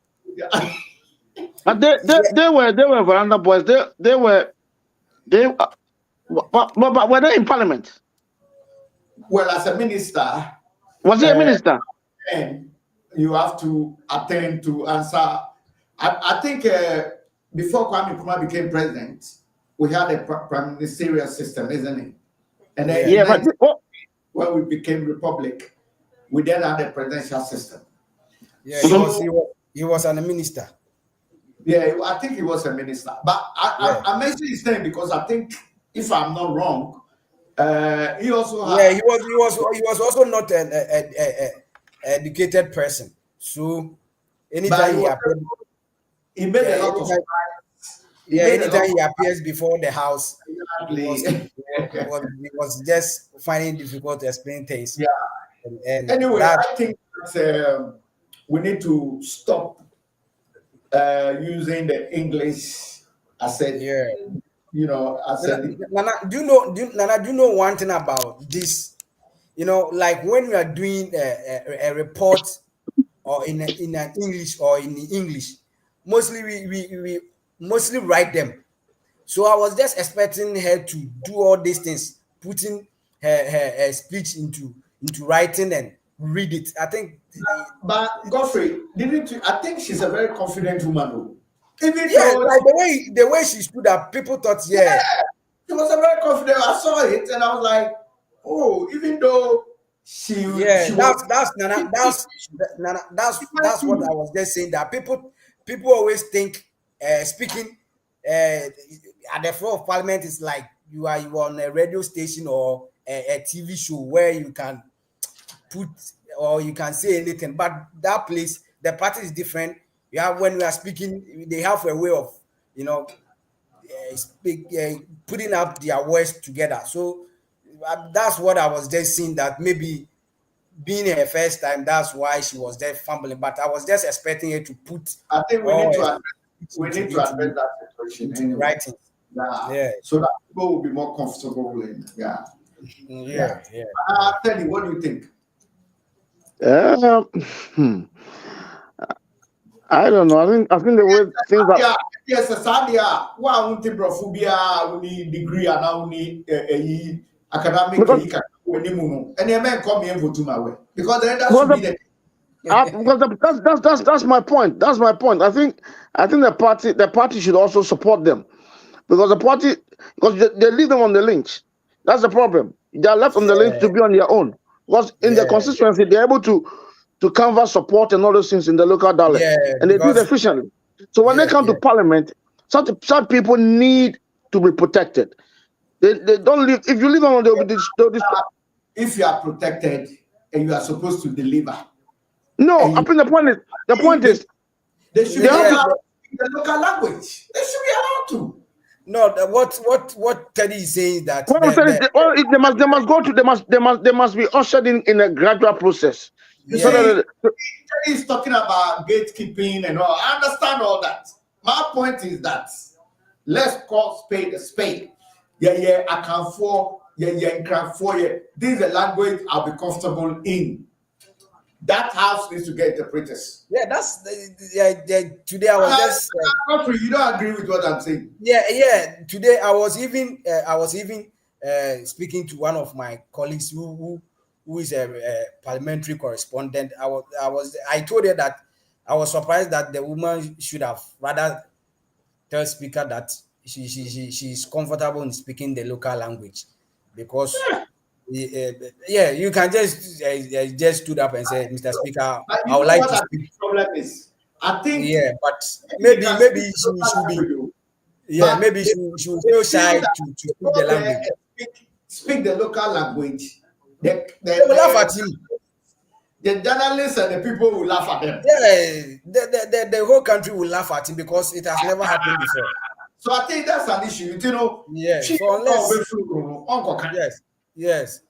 but they were veranda boys. But were they in parliament? Well, as a minister, Was he a uh, minister? and you have to attend to answer. I think before Kwame Nkrumah became president, we had a prime ministerial system, isn't it? And then Yeah, in Yeah, but 19, when we became republic, we then had a presidential system. yeah, So he was a minister. yeah, I think he was a minister. But Yeah, I mentioned his name because I think, if I'm not wrong, he also yeah, had. he was also not an educated person. So But anytime he he was. appeared, He made yeah, a lot of anytime strides. He yeah, made a lot anytime of he appears before the house, exactly. he was just finding difficult to explain things, Yeah. and Anyway, that I think that we need to stop using the English as a, yeah. as a. Nana, Nana, do you know one thing about this? Like when we are doing a report or in an English or in English, mostly we mostly write them. So I was just expecting her to do all these things, putting her speech into writing and read it. I think, But Godfrey, didn't you? I think she's a very confident woman, though. Even yeah, though like the way she stood up, people thought, yeah, she was a very confident, I saw it and I was like, oh, even though yeah, she was. that's Nana, Nana, that's what I was just saying. That people always think speaking at the floor of parliament is like you are on a radio station or a TV show where you can put or you can say anything. But that place, the party is different. You have when we are speaking, they have a way of putting up their words together. So that's what I was just seeing, that maybe being her first time, that's why she was there fumbling. But I was just expecting her to put I think all we need to address that situation into anyway. writing. Yeah. So that people will be more comfortable in. Yeah. Tell you, what do you think? Hmm. I don't know. I think the way things are. Yes, Sadia. Why won't the brophobia only degree and only academic Because and the men come here to my way because then that because, should be the that's my point. That's my point. I think the party should also support them because they leave them on the lynch. That's the problem. They are left on the lynch to be on their own because in the constituency they're able to canvass support and all those things in the local dialect, and they do it efficiently. So when they come to parliament, such people need to be protected. They don't live. If you leave them on if you are protected and you are supposed to deliver. No, I think the point is they should be allowed to speak the local language. They should be allowed to. No, what Teddy is saying is that they must be ushered in a gradual process. You see, Teddy is talking about gatekeeping and all. I understand all that. My point is that let's call spade a spade. Yeah, I can for this is a language I'll be comfortable in. That house needs to get interpreters. Yeah, that's today I was just you don't agree with what I'm saying. Yeah. Today I was even speaking to one of my colleagues who is a parliamentary correspondent. I told her that I was surprised that the woman should have rather tell speaker that she's comfortable in speaking the local language, because you can just stood up and say, Mr. Speaker, I would like to speak. The problem is, I think but maybe she should be maybe she will feel shy to speak the language. Speak the local language. They will laugh at him. The journalists and the people will laugh at them. Yeah, the whole country will laugh at him because it has never happened before. So I think that's an issue. Yeah. So unless yes.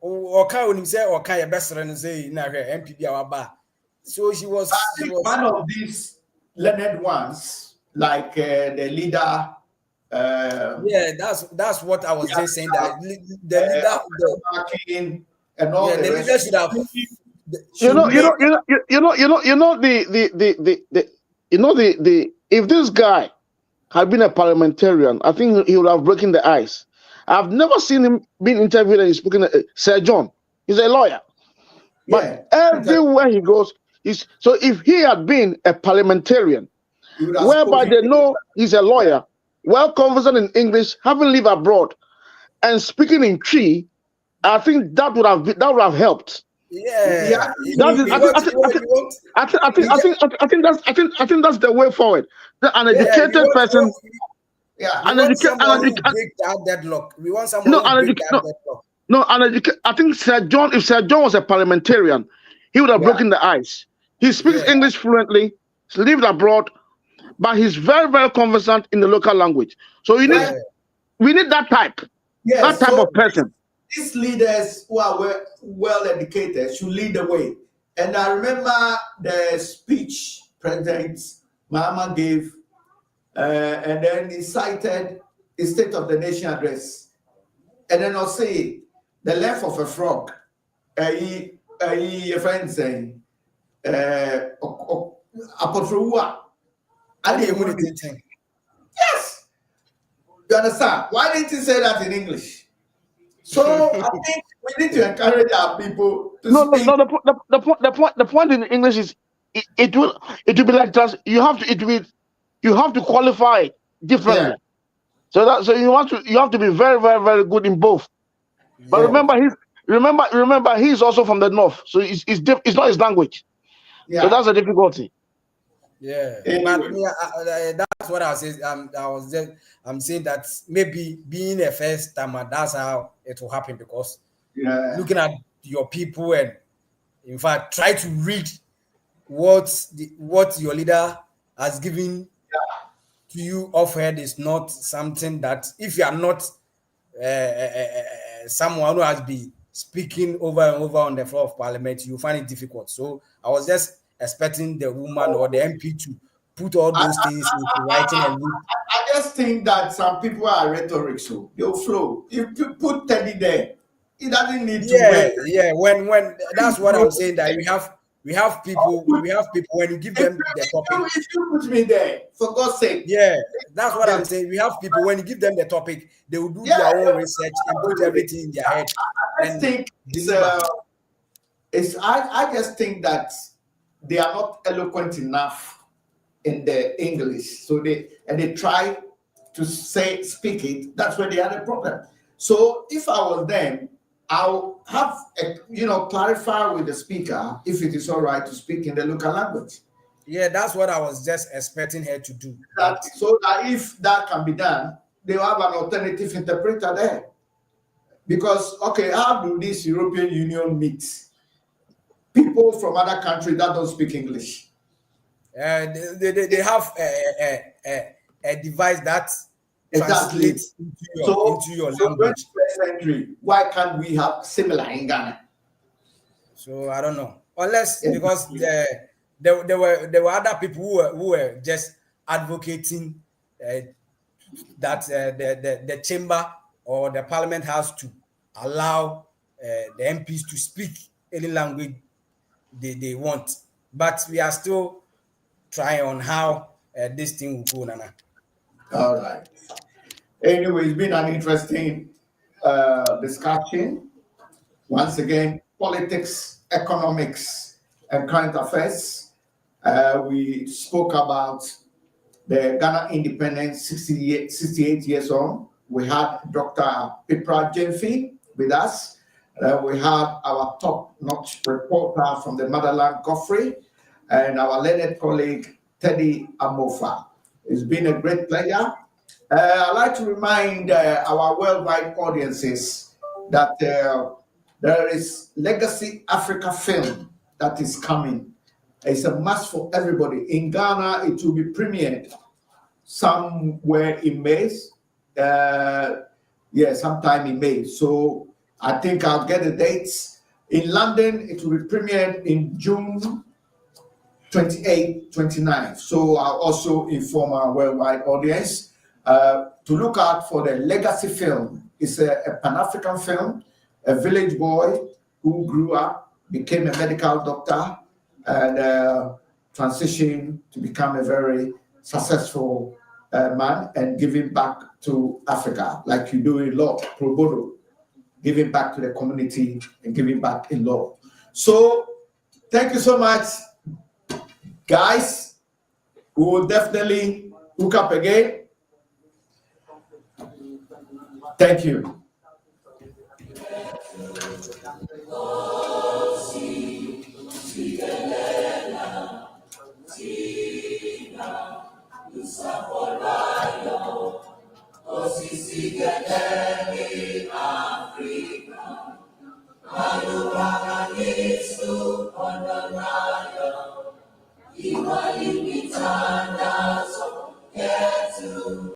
Oka when him say Oka your best friend say na MPB our. So she was one of these learned ones, like the leader. That's what I was just saying, that the leader and all the leader should have. If this guy had been a parliamentarian, I think he would have broken the ice. I've never seen him being interviewed and he's speaking. Sir John, he's a lawyer, but everywhere he goes, so if he had been a parliamentarian, whereby they know he's a lawyer, well conversant in English, having lived abroad, and speaking in Cree, I think that would have helped. Yeah. I think that's the way forward. An educated person. Break that deadlock. We want someone to break that deadlock. No, I think if Sir John was a parliamentarian, he would have broken the ice. He speaks English fluently, he's lived abroad, but he's very, very conversant in the local language. So we need that type. That type of person. These leaders who are well educated should lead the way. And I remember the speech President Mahama gave, and then he cited the State of the Nation address. And then I'll say the length of a frog. A friend saying, Apotrua. Yes. You understand? Why didn't he say that in English? So I think we need to encourage our people to speak. No. The point in English is it will be like that. You have to qualify differently. Yeah. So you have to be very, very, very good in both. But remember he's also from the north, so it's not his language. Yeah. So that's a difficulty. Yeah, but that's what I was saying. I'm saying that maybe being a first timer, that's how it will happen, because looking at your people and In fact, try to read what your leader has given to you offered is not something that, if you are not someone who has been speaking over and over on the floor of parliament, you find it difficult. So I was just expecting the woman or the MP to put all those things into writing and read. I just think that some people are rhetoric, so they'll flow. If you put Teddy there, he doesn't need to wait. Yeah. When that's what I'm saying, that we have people when you give them the topic. If you put me there, for God's sake. Yeah, that's what I'm saying. We have people, when you give them the topic, they will do their own research and put everything in their head. I think I just think that they are not eloquent enough in the English, so they try to speak it. That's where they had a problem. So if I was them, I'll have clarify with the speaker if it is all right to speak in the local language. Yeah, that's what I was just expecting her to do. So that if that can be done, they'll have an alternative interpreter there. Because, okay, how do this European Union meet people from other countries that don't speak English? They have a device that translates into your language. 21st century, why can't we have similar in Ghana? So I don't know. Unless because there were other people who were just advocating that the chamber or the parliament has to allow the MPs to speak any language they want. But we are still trying on how this thing will go, Nana. All right. Anyway, it's been an interesting discussion. Once again, politics, economics, and current affairs. We spoke about the Ghana independence 68 years on. We had Dr. Pipra Jenfi with us. We had our top-notch reporter from the motherland, Godfrey, and our learned colleague, Teddy Amofa. It's been a great pleasure. I'd like to remind our worldwide audiences that there is Legacy Africa film that is coming. It's a must for everybody. In Ghana, it will be premiered somewhere in May. Sometime in May. So I think I'll get the dates. In London, it will be premiered in June 28th, 29th. So I'll also inform our worldwide audience to look out for the Legacy film. It's a Pan-African film, a village boy who grew up, became a medical doctor, and transitioned to become a very successful man and giving back to Africa, like you do in law, pro bono, giving back to the community and giving back in law. So thank you so much, guys. We will definitely hook up again. Thank you. Iwali